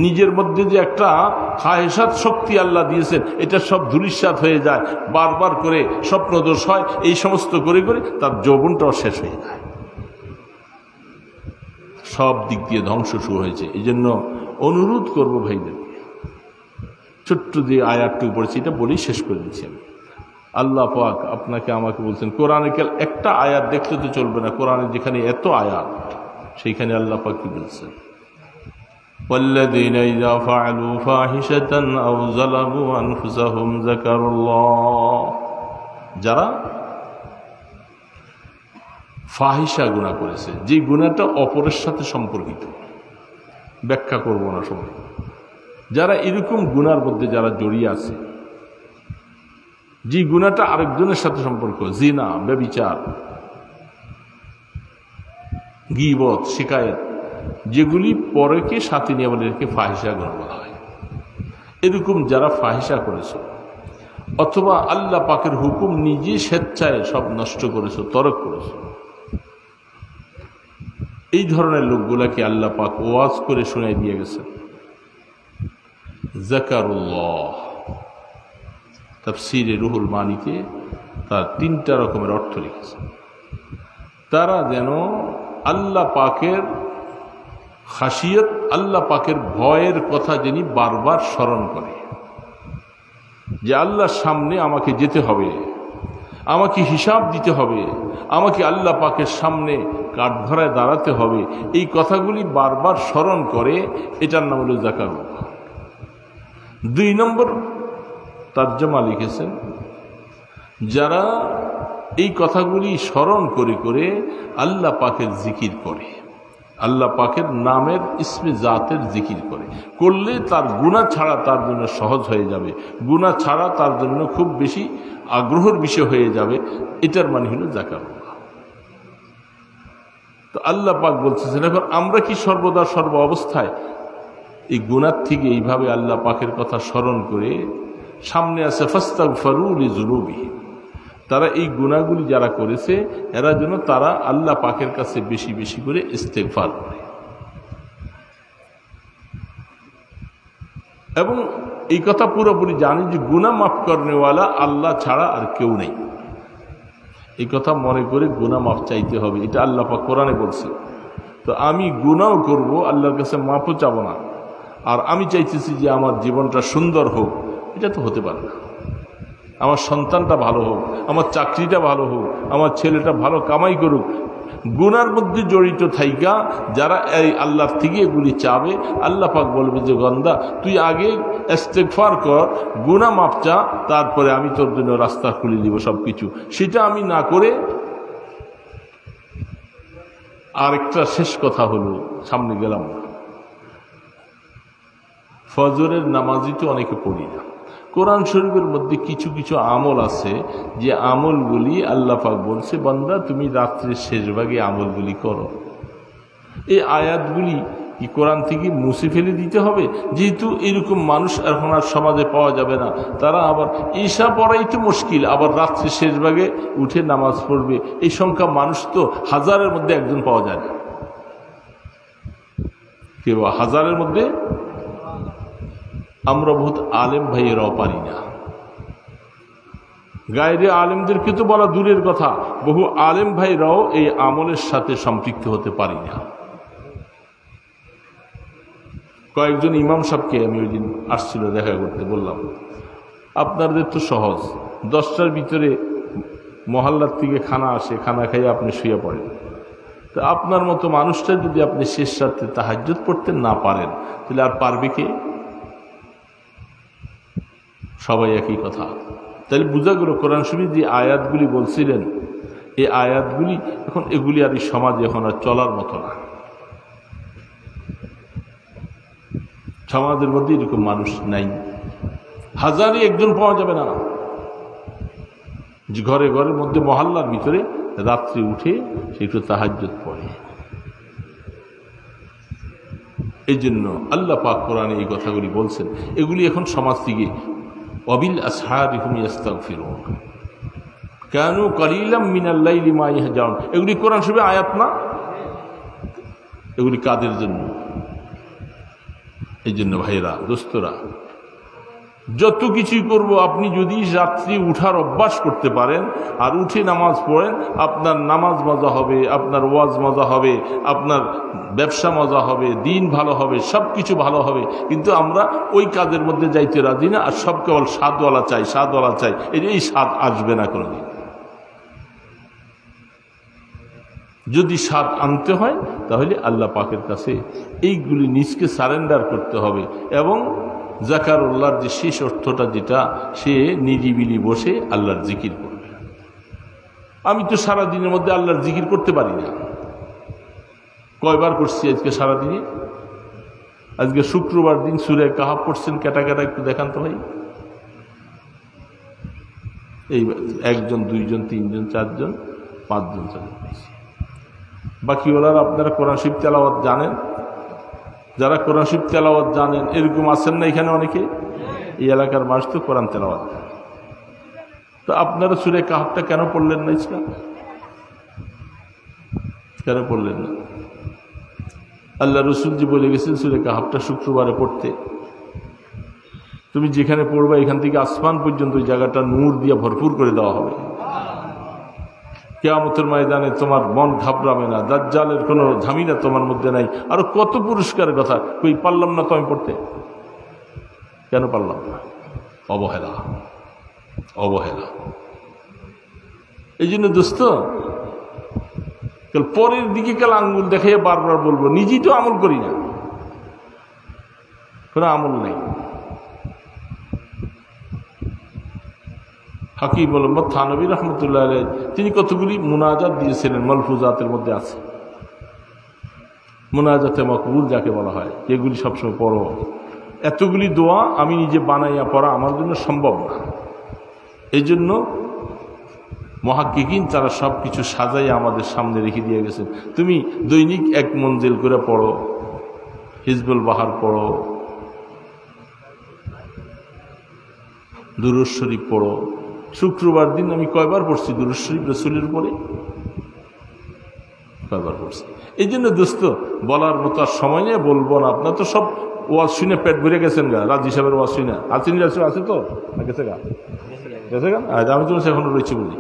নিজের মধ্যে যে একটা খায়েশাত শক্তি আল্লাহ দিয়েছেন, এটা সব ধূলিসাৎ হয়ে যায়, বারবার করে স্বপ্নদোষ হয়, এই সমস্ত করে করে তার যৌবনটাও শেষ হয়ে যায়, সব দিক দিয়ে ধ্বংস শুরু হয়েছে। এই জন্য অনুরোধ করবো ভাইদেরকে, ছোট্ট যে আয়াতটুকু পড়েছি এটা বলেই শেষ করে দিচ্ছি আমি। আল্লাহ পাক আপনাকে আমাকে বলছেন, কোরআনে একটা আয়াত দেখলে তো চলবে না, কোরআনে যেখানে এত আয়াত সেইখানে আল্লাহ পাক কি বলছেন? والذين إذا فعلوا فاحشة أو ظلموا أنفسهم ذكروا الله, যারা ফাহিশা গুনাহ করেছে, যে গুনাহটা অপরের সাথে সম্পর্কিত, ব্যাখ্যা করব না সময়, যারা এরকম গুনার মধ্যে যারা জড়িয়ে আছে, যে গুনাহটা আরেকজনের সাথে সম্পর্ক, জিনা, ব্যভিচার, গীবত, শিকায়েত, যেগুলি পরেকে সাথে নিয়ে আমাদেরকে ফাহিশা গুনাহ বলা হয়। এরকম যারা ফাহিশা করেছে অথবা আল্লাহ পাকের হুকুম নিজে স্বেচ্ছায় সব নষ্ট করেছে, তরক করেছে, এই ধরনের লোকগুলাকে আল্লাহ পাক ওয়াজ করে শোনাই দিয়ে গেছেন। যাকারুল্লাহ তাফসীরে রুহুল মানিতে তার 3টা রকমের অর্থ লিখেছে। তারা যেন আল্লাহ পাকের খাসিয়ত, আল্লাহ পাকের ভয়ের কথা যিনি বারবার স্মরণ করে, যে আল্লাহর সামনে আমাকে যেতে হবে, আমাকে হিসাব দিতে হবে, আমাকে আল্লাহ পাকের সামনে কাঠগড়ায় দাঁড়াতে হবে, এই কথাগুলি বারবার স্মরণ করে, এটার নাম হলো যাকারুল্লাহ। 2 নম্বর তরজমা লিখেছেন, যারা এই কথাগুলি স্মরণ করে করে আল্লাহ পাকের জিকির করে, আল্লাহ পাকের নামের ইসমে জাতের জিকির করে, করলে তার গুনাহ ছাড়া তার জন্য সহজ হয়ে যাবে, গুনাহ ছাড়া তার জন্য খুব বেশি আগ্রহের বিষয় হয়ে যাবে। এটার মানে হলো যাকারুল্লাহ। তো আল্লাহ পাক বলতেছেন, এখন আমরা কি সর্বদা সর্ব অবস্থায় এই গুনাহ থেকে এইভাবে আল্লাহ পাকের কথা স্মরণ করে, সামনে আছে ফাস্তাগফিরু লিযুনুবিহিম, তারা এই গুনাহগুলি যারা করেছে এরা যেন তারা আল্লাহ পাকের কাছে বেশি বেশি করে ইস্তেগফার করে, এবং এই কথা পুরোপুরি জানি যে গুনাহ মাফ করনেওয়ালা আল্লাহ ছাড়া আর কেউ নেই। এই কথা মনে করে গুনাহ মাফ চাইতে হবে, এটা আল্লাহ পাক কোরআনে বলছে। তো আমি গুনাহও করব, আল্লাহর কাছে মাফও চাবো না, আর আমি চাইতেছি যে আমার জীবনটা সুন্দর হোক, এটা তো হতে পারে না। আমার সন্তানটা ভালো হোক, আমার চাকরিটা ভালো হোক, আমার ছেলেটা ভালো কামাই করুক, গুনার মধ্যে জড়িত থাইকা যারা এই আল্লাহর থেকে এগুলি চাবে, আল্লাহ পাক বলবে যে গন্দা তুই আগে ইস্তেগফার কর, গুনাহ মাফ চা, তারপরে আমি তোর জন্য রাস্তা খুলে দিব সব কিছু। সেটা আমি না করে আরেকটা শেষ কথা হলো, সামনে গেলাম না, ফজরের নামাজই তো অনেকে পড়ি না। কোরআন শরীফের মধ্যে কিছু কিছু আমল আছে যে আমলগুলি আল্লাহ পাক বলছে বান্দা তুমি রাত্রের শেষ ভাগে আমলগুলি করো। এই আয়াতগুলি কি কোরআন থেকে মুছে ফেলে দিতে হবে? যেহেতু এরকম মানুষ এখন আর সমাজে পাওয়া যাবে না, তারা আবার ঈশা পড়াই তো মুশকিল, আবার রাত্রের শেষ ভাগে উঠে নামাজ পড়বে, এই সংখ্যা মানুষ তো হাজারের মধ্যে একজন পাওয়া যায় না, কেউ হাজারের মধ্যে। আমরা বহুত আলেম ভাইয়েরাও পারি না, গায়রে আলেমদেরকে তো বলা দূরের কথা, বহু আলেম ভাইরাও এই আমলের সাথে সম্পৃক্ত হতে পারি না। কয়েকজন ইমাম সাহেবকে আমি ওই দিন আসছিল দেখা করতে, বললাম আপনাদের তো সহজ, 10টার ভিতরে মহল্লার থেকে খানা আসে, খানা খাইয়ে আপনি শুয়ে পড়েন, তো আপনার মতো মানুষটা যদি আপনি শেষ রাতে তাহাজ্জুদ পড়তে না পারেন তাহলে আর পারবে কে? সবাই একই কথা। তাহলে বোঝা গেল কোরআন শরীফ যে আয়াতগুলি বলছিলেন, এই আয়াতগুলি এখন এগুলি আর এই সমাজে এখন আর চলার মতো না। সমাজের মধ্যে এরকম মানুষ নাই, হাজারে একজন পাওয়া যাবে না যে ঘরে ঘরের মধ্যে মহল্লার ভিতরে রাত্রে উঠে সে একটু তাহাজ্জুদ পড়ে। এই জন্য আল্লাহ পাক কোরআনে এই কথাগুলি বলছেন, এগুলি এখন সমাজ থেকে ওয়াবিল আসহারি হুম ইস্তাগফিরুন কানু কালিলাম মিনাল লাইলি মা ইয়াহজাউন, এগুলি কোরআন শরীফে আয়াত না? এগুলি কাদের জন্য? এই জন্য ভাইরা দোস্তরা, যত কিছুই করব, আপনি যদি রাত্রি উঠার অভ্যাস করতে পারেন আর উঠে নামাজ পড়েন, আপনার নামাজ মজা হবে, আপনার ওয়াজ মজা হবে, আপনার ব্যবসা মজা হবে, দিন ভালো হবে, সব কিছু ভালো হবে। কিন্তু আমরা ওই কাজের মধ্যে যাইতে রাজি না, আর সব কেবল স্বাদওয়ালা চাই, স্বাদওয়ালা চাই, এই স্বাদ আসবে না কোনোদিন। যদি স্বাদ আনতে হয় তাহলে আল্লাহ পাকের কাছে এইগুলি নিজকে সারেন্ডার করতে হবে, এবং যাকারুল্লাহর যে শেষ অর্থটা যেটা, সে নিরিবিলি বসে আল্লাহর জিকির করবে। আমি তো সারাদিনের মধ্যে আল্লাহর জিকির করতে পারি না। কয়বার করছি আজকে সারাদিনে? আজকে শুক্রবার দিন সূরা কাহাফ পড়ছেন কেটা কেটা একটু দেখান তো ভাই। এই 1 জন 2 জন 3 জন 4 জন 5 জন চালিয়ে পাইছি। বাকি ওনারা আপনারা কোরআন শরীফ তেলাওয়াত জানেন? যারা কোরআন শরীফ তেলাওয়াত জানেন এরকম আছেন না এখানে অনেকে? এই এলাকার মানুষ তো কোরআন তেলাওয়াত। তো আপনারা সূরা কাহাফটা কেন পড়লেন না? ইসলাম কেন পড়লেন না? আল্লাহ রসুল জি বলে গেছেন সূরা কাহাফটা শুক্রবারে পড়তে। তুমি যেখানে পড়বা এখান থেকে আসমান পর্যন্ত ওই জায়গাটা নূর দিয়ে ভরপুর করে দেওয়া হবে। কিয়ামতের ময়দানে তোমার মন ঘাবড়াবে না, দাজ্জালের কোনো ঝামেলা তোমার মধ্যে নাই। আরো কত পুরস্কারের কথা, কই পারলাম না তো আমি পড়তে, কেন পারলাম না? অবহেলা, অবহেলা। এই জন্য দোস্ত, কাল পরের দিকে কাল আঙ্গুল দেখাইয়া বারবার বলবো, নিজেই তো আমল করি না, কোনো আমল নেই। হাকিম মোহাম্মদ থানভী রহমতুল্লাহ আলাইহি তিনি কতগুলি মুনাজাত দিয়েছিলেন, মালফুজাতের মধ্যে আছে মুনাজাতে মকবুল যাকে বলা হয়, যেগুলি সবসময় পড়ো। এতগুলি দোয়া আমি নিজে বানাইয়া পড়া আমার জন্য সম্ভব না। এই জন্য মুহাক্কিকিন তারা সব কিছু সাজাইয়া আমাদের সামনে রেখে দিয়ে গেছেন। তুমি দৈনিক এক মঞ্জিল করে পড়ো, হিজবুল বাহার পড়ো, দুরূদ শরীফ পড়ো। শুক্রবার দিন আমি কয়বার পড়ছি দুরূদ শরীফ রাসূলের উপরে, কয়বার পড়ছি। এই জন্য দোস্ত বলার মতো আর সময় নেই, বলবো না। আপনার তো সব ওয়াজ শুনে পেট ভরে গেছেন গা, রাজি সাহেবের ওয়াজ শুনে আছে তো গেছে গা, গেছে গা। আমি তো এখনো রয়েছি বলি,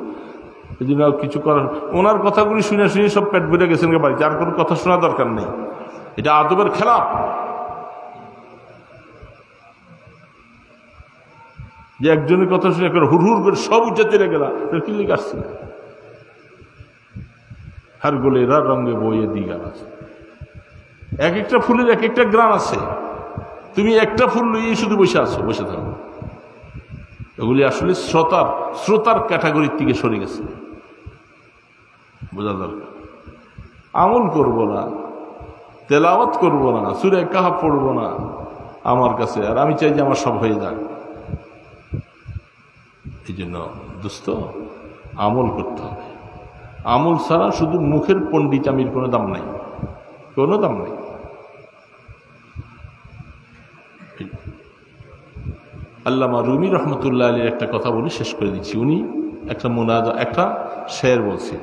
এই জন্য কিছু করার, ওনার কথাগুলি শুনে শুনে সব পেট ভরে গেছেন গা বাড়িতে, আর কোনো কথা শোনা দরকার নেই। এটা আদবের খেলা। যে একজনের কথা শুনে হুড় হুড় করে সব উঠে চলে গেলা, কি লিখে আসছে না। হার গোলেরা রঙে বইয়ে দিঘা আছে, এক একটা ফুলের এক একটা গ্রাম আছে। তুমি একটা ফুল লইয়ে শুধু বসে আছো, বসে থাকো। এগুলি আসলে শ্রোতার ক্যাটাগরির থেকে সরে গেছে, বোঝা দরকার। আমল করব না, তেলাওয়াত করব না, সূরা কাহফ পড়ব না আমার কাছে, আর আমি চাই যে আমার সব হয়ে যাক। এই জন্য দোস্ত আমল করতে হবে। আমল ছাড়া শুধু মুখের পণ্ডিতামির কোনো দাম নাই, কোনো দাম নাই। আল্লামা রুমি রহমতুল্লাহ আলীর একটা কথা বলে শেষ করে দিচ্ছি। উনি একটা শের বলছেন,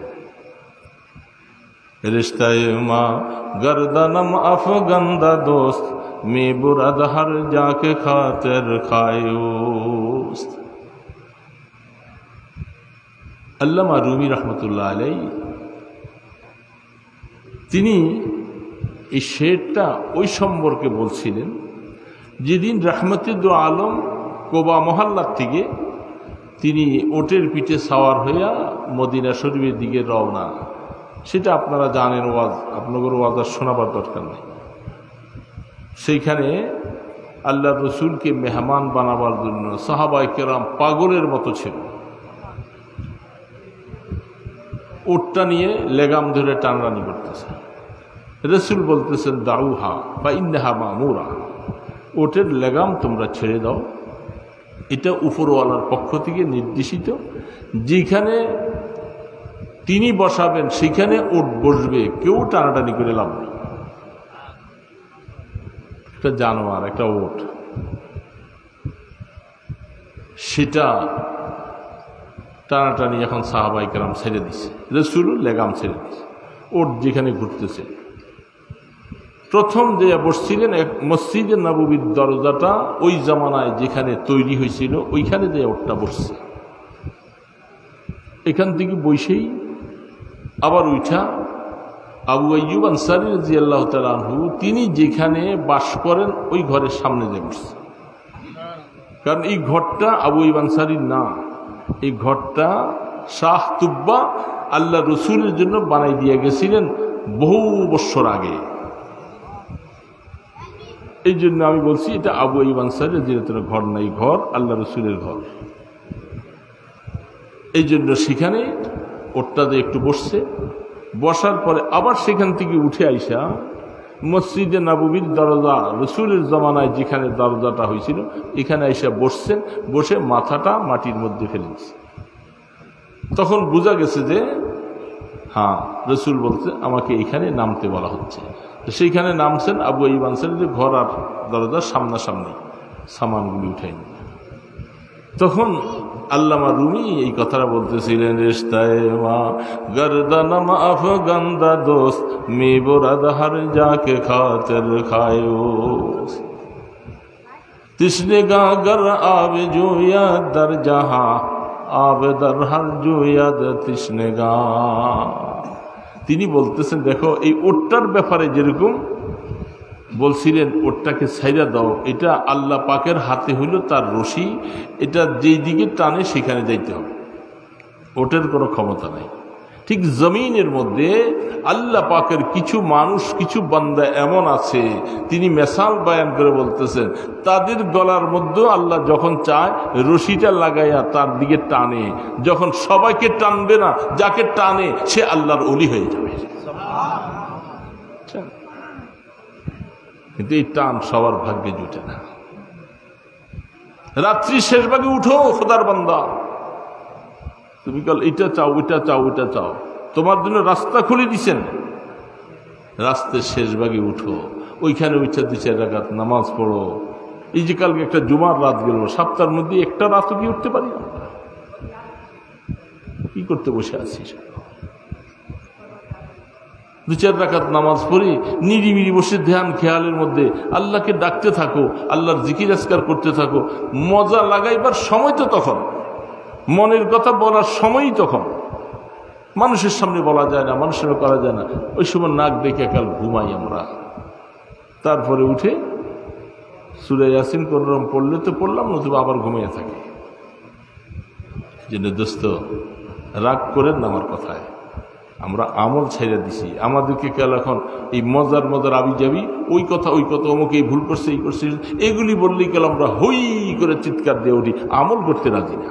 रिश्ताए माँ गर्दनम अफगंदा दोस्त में बुरद हर जाके खातिर खायोस्त। আল্লামা রুমি রহমতুল্লাহ আলাইহি তিনি এই শেরটা ওই সম্পর্কে বলছিলেন যেদিন রাহমাতুল দু আলম কোবা মহল্লার থেকে তিনি ওটের পিঠে সাওয়ার হইয়া মদিনা শরীফের দিকে রওনা। সেটা আপনারা জানেন, ওয়াজ আপনাদের ওয়াজ আর শোনাবার দরকার নেই। সেইখানে আল্লাহ রসুলকে মেহমান বানাবার জন্য সাহাবায়ে কেরাম পাগলের মতো ছিল। ওটটা নিয়ে লেগাম ধরে টানরানি করতেছে। রসুল বলতেছেন দাউহা বা ইন্নাহা মামুরা, ওটের লেগাম তোমরা ছেড়ে দাও, এটা উপরওয়ালার পক্ষ থেকে নির্দেশিত। যেখানে তিনি বসাবেন সেখানে ওট বসবে, কেউ টানাটানি করে লাভ নেই। একটা জানোয়ার, একটা ওট, সেটা টানাটানি এখন সাহাবায়ে কেরাম ছেড়ে দিছে, রাসূলও লেগাম ছেড়ে দিছে। ওট যেখানে ঘুরতেছে, প্রথম যে বসছিলেন এক মসজিদে নববীর দরজাটা ওই জামানায় যেখানে তৈরি হয়েছিল ওইখানে যে ওটটা বসছে। এখান থেকে বসেই আবার উঠা আবু আইয়ুব আনসারী রাদিয়াল্লাহু তাআলা আনহু তিনি যেখানে বাস করেন ওই ঘরের সামনে যে বসছে। কারণ এই ঘরটা আবু আইয়ুব আনসারীর না, এই ঘরটা শাহ তুব্বা আল্লাহ রসুলের জন্য বানাই দিয়ে গেছিলেন বহু বছর আগে। এই জন্য আমি বলছি এটা আবু আইয়ুব আনসারীর যেহেতু ঘর নাই, ঘর আল্লাহ রসুলের ঘর। এই জন্য সেখানে ওটাতে একটু বসছে, বসার পরে আবার সেখান থেকে উঠে আইসা মসজিদে নববীর দরজা রসুলের জমানায় যেখানে দরজাটা হয়েছিল এখানে আইসা বসছেন, বসে মাথাটা মাটির মধ্যে ফেলে দিচ্ছে। তখন বোঝা গেছে যে হ্যাঁ রসুল বলছে আমাকে এখানে নামতে বলা হচ্ছে। সেইখানে নামছেন আবু আইয়ুব আনসারীর ঘর আর দরজার সামনাসামনি, সামানগুলি উঠাইনি। তখন আল্লামা রুমি এই কথাটা বলতেছিলেন, রিশতায়ে মা গর্দনম আফগন্দা দোস্ত মে বুরদ হর যাকে খাতির খায়োস তিসনেগা গর আবে জুয়া দর জাহা আবে দর হর জুয়া তিসনেগা। তিনি বলতেছেন দেখো এই ওটটার ব্যাপারে যেরকম বলছিলেন ওটটাকে ছাইরা দাও, এটা আল্লাহ পাকের হাতে হইল তার রশি, এটা যেই দিকে টানে সেখানে যাইতে হবে, ওটের কোনো ক্ষমতা নাই। ঠিক জমিনের মধ্যে আল্লাহ পাকের কিছু মানুষ, কিছু বান্দা এমন আছে, তিনি মেসাল বয়ান করে বলতেছেন, তাদের গলার মধ্যে আল্লাহ যখন চায় রশিটা লাগাইয়া তার দিকে টানে, যখন সবাইকে টানবে না, যাকে টানে সে আল্লাহর ওলি হয়ে যাবে। কিন্তু এই টান সবার ভাগ্যে জুটে না। রাত্রি শেষ ভাগে উঠো খোদার বান্দা, তুমি কাল এটা চাও, ওইটা চাও, ওইটা চাও, তোমার জন্য রাস্তা খুলে দিছেন। রাস্তার শেষ ভাগে উঠো, ওইখানে উঠা 2-4 রাকাত নামাজ পড়ো। এই যে কালকে একটা জুমার রাত গেল, সপ্তাহের মধ্যে একটা রাতও কি উঠতে পারি আমরা? কি করতে বসে আছি? 2-4 রাকাত নামাজ পড়ি, নিরিবিলি বসে ধ্যান খেয়ালের মধ্যে আল্লাহকে ডাকতে থাকো, আল্লাহর জিকির আজকার করতে থাকো। মজা লাগাইবার সময় তো তখন, মনের কথা বলার সময়ই তখন। মানুষের সামনে বলা যায় না, মানুষের করা যায় না, ওই সময় নাক দেখে কাল ঘুমাই আমরা। তারপরে উঠে সূরা ইয়াসিন কোনরকম পড়লে তো পড়লাম, নতুবা আবার ঘুমিয়ে থাকি। যে দোস্ত, রাগ করেন না আমার কথায়, আমরা আমল ছেড়ে দিছি। আমাদেরকে কাল এখন এই মজার মজার আবি যাবি, ওই কথা অমুক এই ভুল করছে, এই করছে, এগুলি বললেই কাল আমরা হই করে চিৎকার দিয়ে উঠি। আমল করতে রাজি না,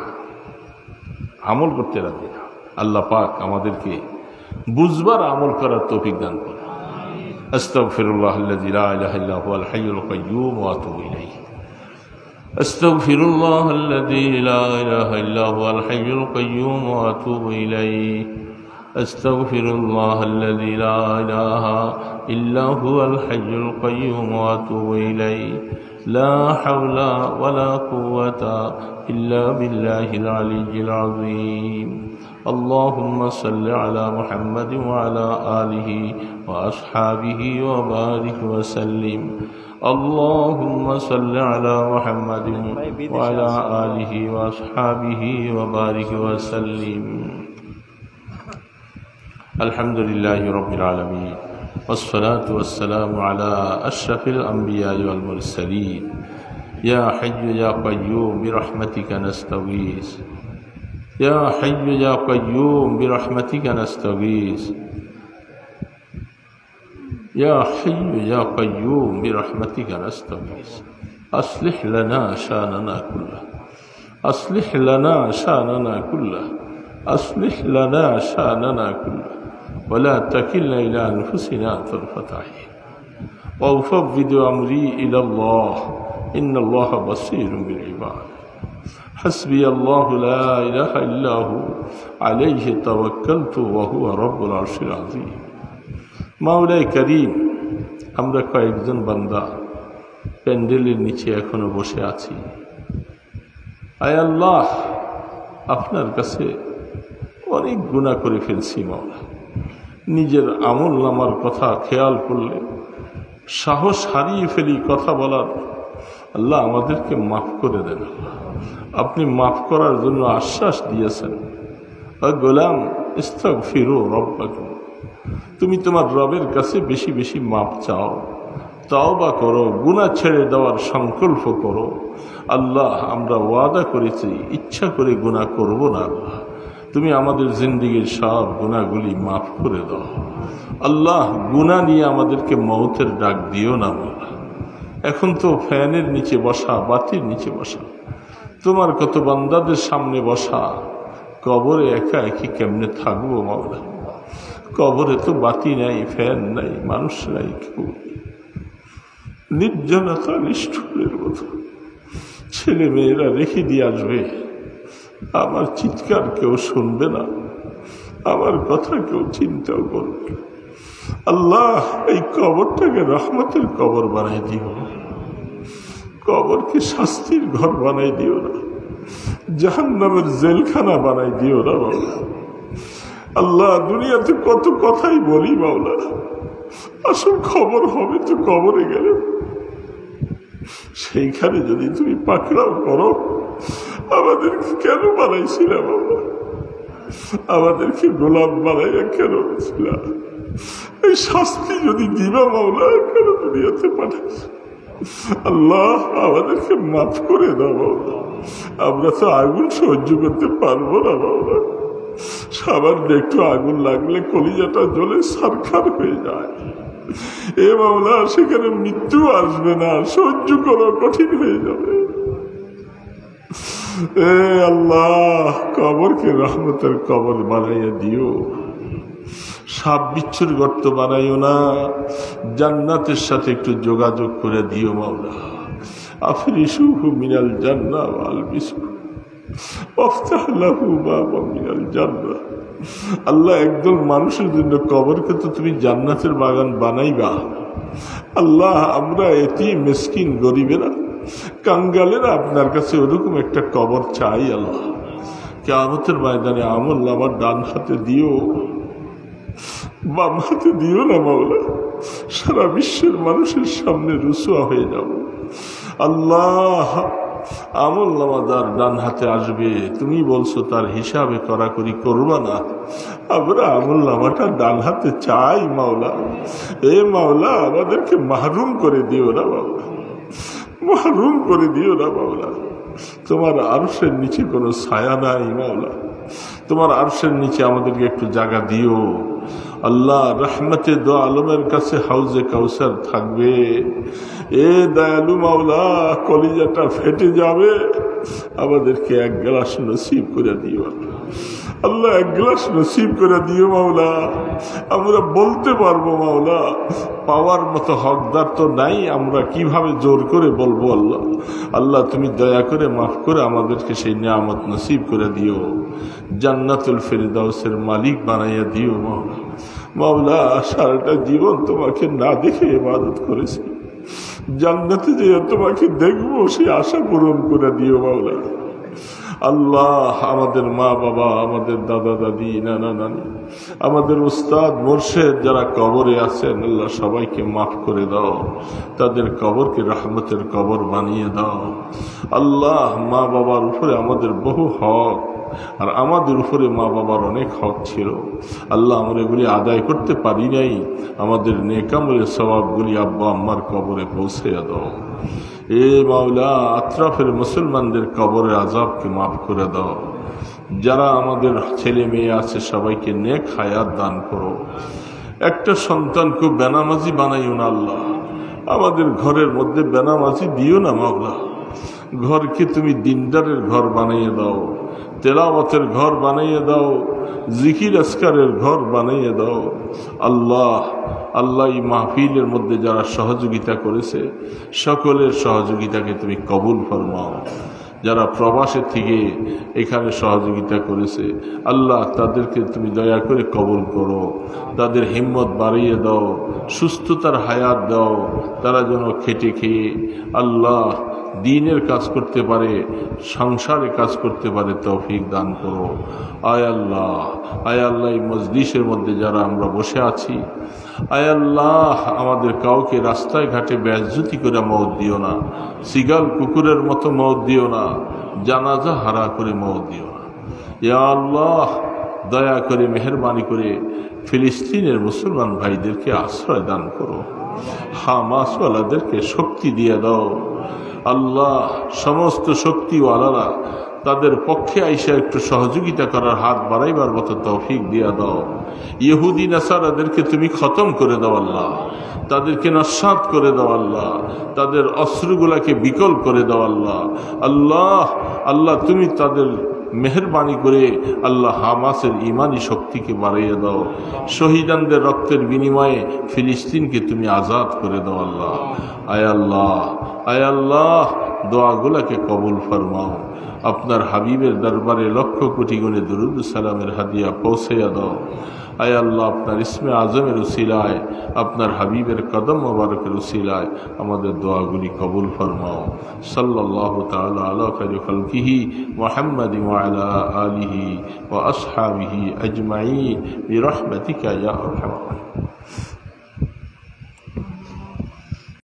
আমল করতে রাজি না। আল্লাহ পাক আমাদেরকে বুঝবার আমল করার তৌফিক দান করুন। আস্তাগফিরুল্লাহাল্লাযী লা ইলাহা ইল্লা হুয়াল হাইয়ুল কাইয়্যুম ওয়া আতুবু ইলাইহি। আস্তাগফিরুল্লাহাল্লাযী লা ইলাহা ইল্লা হুয়াল হাইয়ুল কাইয়্যুম ওয়া আতুবু ইলাইহি। আস্তাগফিরুল্লাহাল্লাযী লা ইলাহা ইল্লা হুয়াল হাইয়ুল কাইয়্যুম ওয়া আতুবু ইলাইহি। লা হাওলা ওয়ালা কুওয়াতা ইল্লা বিল্লাহিল আলিয়্যিল আযীম। اللهم صل على محمد وعلى آله وأصحابه وبارك وسلم. اللهم صل على محمد وعلى آله وأصحابه وبارك وسلم. الحمد لله رب العالمين، والصلاة والسلام على أشرف الأنبياء والمرسلين. يا حي يا قيوم برحمتك نستغيث. يا حي يا قيوم برحمتك نستغيث. يا حي يا قيوم برحمتك نستغيث. أصلح لنا شأننا كله، أصلح لنا شأننا كله، أصلح لنا شأننا كله، ولا تكلنا إلى أنفسنا طرفة عين، وأفوض أمري إلى الله إن الله بصير بالعباد. حسبي الله لا إله إلا هو عليه توكلت وهو رب العرش العظيم. মাওলাই করিম, আমরা কয়েকজন বান্দা প্যান্ডেলের নিচে এখনো বসে আছি। আয় আল্লাহ, আপনার কাছে অনেক গুনাহ করে ফেলছি মাওলা। নিজের আমল নামার কথা খেয়াল করলে সাহস হারিয়ে ফেলি কথা বলার। আল্লাহ আমাদেরকে মাফ করে দেন। আপনি মাফ করার জন্য আশ্বাস দিয়েছেন। গোলাম ইস্তাগফিরু রাব্বাকুম, তুমি তোমার রবের কাছে বেশি বেশি মাফ চাও, তাওবা করো, গুনাহ ছেড়ে দেওয়ার সংকল্প করো। আল্লাহ, আমরা ওয়াদা করেছি ইচ্ছা করে গুনাহ করব না। আল্লাহ, তুমি আমাদের জিন্দেগীর সব গুনাহগুলি মাফ করে দাও। আল্লাহ, গুনাহ নিয়ে আমাদেরকে মওতের ডাক দিও না। আল্লাহ, এখন তো ফ্যানের নিচে বসা, বাতির নিচে বসা, তোমার কত বান্দাদের সামনে বসা, কবরে একা একই কেমনে থাকবো মাওলা? কবরে তো বাতি নাই, ফ্যান নাই, মানুষ নাই, কেউ নির্জনতা নিষ্ঠুরের মতো। ছেলে মেয়েরা রেখে দিয়ে আসবে, আমার চিৎকার কেউ শুনবে না, আমার কথা কেউ চিন্তাও করবে। আল্লাহ, এই কবরটাকে রহমতের কবর বানাই দিও, কবরকে শাস্তির ঘর বানাই দিও না, জাহান্নামের জেলখানা বানাই দিও না মাওলা। আল্লাহ, দুনিয়াতে কত কথাই বলি মাওলা, আসল খবর হবে তো কবরে গেলে। সেইখানে যদি তুমি পাকড়াও করো, আমাদেরকে কেন বানাইছিল বাবা? আমাদেরকে গোলাম বানাইয়া কেন ছিল? এই শাস্তি যদি দিবা মাওলা, কেন দুনিয়াতে পাঠাইছ? আল্লাহ, আমাদেরকে মাফ করে দাও মাওলা। আমরা তো আগুন সহ্য করতে পারবো না মাওলা। সামান্য একটু আগুন লাগলে কলিজাটা জ্বলে ছারখার হয়ে যায়। এ মাওলা, সেখানে মৃত্যু আসবে না, সহ্য করা কঠিন হয়ে যাবে। এ আল্লাহ, কবরকে রহমতের কবর বানাইয়া দিও, সাপ বিচ্ছুর গর্ত বানাইও না, জান্নাতের সাথে একটু যোগাযোগ করে দিও মাওলা। আফরিশুহু মিনাল জান্নাহ ওয়াল বিসু ওয়াফতাহ লাহু বাবা মিনাল জান্নাহ। আল্লাহ, একদল মানুষের জন্য কবরকে তো তুমি জান্নাতের বাগান বানাইবা। আল্লাহ, আমরা এতিম মিসকিন গরিবেরা কাঙ্গালেরা আপনার কাছে ওরকম একটা কবর চাই। আল্লাহ, কিয়ামতের ময়দানে আমল আমার ডান হাতে দিও, বাম হাতে দিও না মাওলা। সারা বিশ্বের মানুষের সামনে রুসুয়া হয়ে যাব। আল্লাহ, আমল নামাদার ডান হাতে আসবে, তুমি বলছো তার হিসাবে করাকরি করবা না। আমরা আমল নামাটা ডান হাতে চাই মাওলা। এ মাওলা, আমাদেরকে মাহরুম করে দিও না মাওলা, মাহরুম করে দিও না মাওলা। তোমার আরশের নিচে কোনো ছায়া নাই মাওলা, তোমার আরশের নিচে আমাদেরকে একটু জায়গা দিও। আল্লাহ, রহমতে দো আলমের কাছে হাউজে কাউসার থাকবে। এ দয়ালু মাওলা, কলিজাটা ফেটে যাবে, আমাদেরকে এক গ্লাস নসিব করে দিও। আল্লাহ, এক গ্লাস নসিব করে দিও মাওলা। আমরা বলতে পারবো মাওলা, পাওয়ার মতো হকদার তো নাই, আমরা কিভাবে জোর করে বলবো। আল্লাহ, আল্লাহ তুমি দয়া করে মাফ করে আমাদেরকে সেই নিয়ামত নসিব করে দিও। জান্নাতুল ফেরদাউসের মালিক বানাইয়া দিও মাওলা। মাওলা, সারাটা জীবন তোমাকে না দেখে ইবাদত করেছি, জান্নাতে যে তোমাকে দেখবো সেই আশা পূরণ করে দিও মাওলা। আল্লাহ, আমাদের মা বাবা, আমাদের দাদা দাদি, নানা নানি, আমাদের উস্তাদ মুর্শেদ যারা কবরে আছেন, আল্লাহ সবাইকে মাফ করে দাও, তাদের কবরকে রহমতের কবর বানিয়ে দাও। আল্লাহ, মা বাবার উপরে আমাদের বহু হক, আর আমাদের উপরে মা বাবার অনেক হক ছিল। আল্লাহ, আমরা এগুলি আদায় করতে পারি নাই, আমাদের নেকামলের সওয়াবগুলি আব্বা আম্মার কবরে পৌঁছে দাও। এ মাওলা, আত্রাফের মুসলমানদের কবরের আযাবকে মাফ করে দাও। যারা আমাদের ছেলে মেয়ে আছে সবাইকে নেক হায়াত দান করো। একটা সন্তানকে বেনামাজি বানাইও না আল্লাহ, আমাদের ঘরের মধ্যে বেনামাজি দিও না মাওলা। ঘরকে তুমি দিনদারের ঘর বানিয়ে দাও, তেলাওয়াতের ঘর বানিয়ে দাও, জিকির আসকারের ঘর বানিয়ে দাও। আল্লাহ, আল্লাহ, এই মাহফিলের মধ্যে যারা সহযোগিতা করেছে সকলের সহযোগিতাকে তুমি কবুল ফরমাও। যারা প্রবাসের থেকে এখানে সহযোগিতা করেছে আল্লাহ, তাদেরকে তুমি দয়া করে কবুল করো, তাদের হিম্মত বাড়িয়ে দাও, সুস্থতার হায়াত দাও, তারা যেন খেটে খেয়ে আল্লাহ দ্বীনের কাজ করতে পারে, সংসারে কাজ করতে পারে, তৌফিক দান করো। আয় আল্লাহ, আয় আল্লাহ, এই মজলিসের মধ্যে যারা আমরা বসে আছি, আয় আল্লাহ, আমাদের কাউকে রাস্তায় ঘাটে বেইজ্জতি করে মওত দিও না, সিগাল কুকুরের মতো মওত দিও না, জানাজা হারা করে মওত দিও না। ইয়া আল্লাহ, দয়া করে মেহেরবানি করে ফিলিস্তিনের মুসলমান ভাইদেরকে আশ্রয় দান করো, হামাসওয়ালাদেরকে শক্তি দিয়ে দাও। আল্লাহ, সমস্ত শক্তিওয়ালারা তাদের পক্ষে আইসা একটু সহযোগিতা করার হাত বাড়াইবার মতো তৌফিক দিয়া দাও। ইহুদি নাসারাদেরকে তুমি খতম করে দাও আল্লাহ, তাদেরকে নস্যাৎ করে দাও আল্লাহ, তাদের অস্ত্রগুলাকে বিকল করে দাও আল্লাহ। আল্লাহ, আল্লাহ, তুমি তাদের মেহরবানি করে আল্লাহ হামাসের ইমানি শক্তিকে বাড়িয়ে দাও। শহীদানদের রক্তের বিনিময়ে ফিলিস্তিনকে তুমি আজাদ করে দাও আল্লাহ। আয় আল্লাহ, আয় আল্লাহ, দোয়াগুলাকে কবুল ফরমাও। আপনার হাবিবের দরবারে লক্ষ কোটি গুণে দরুদ সালামের হাদিয়া পৌঁছাইয়া দাও। আয় আল্লাহ, আপনার ইসমে আজমের উসিলায়, আপনার হাবিবের কদম মোবারকের উসিলায় আমাদের দোয়াগুলি কবুল ফরমাও। সাল্লাল্লাহু তাআলা আলা খায়রি খালকিহি মুহাম্মাদিন ওয়া আলা আলিহি ওয়া আসহাবিহি আজমাইন বিরহমাতিকা ইয়া আরহামার রাহিমিন।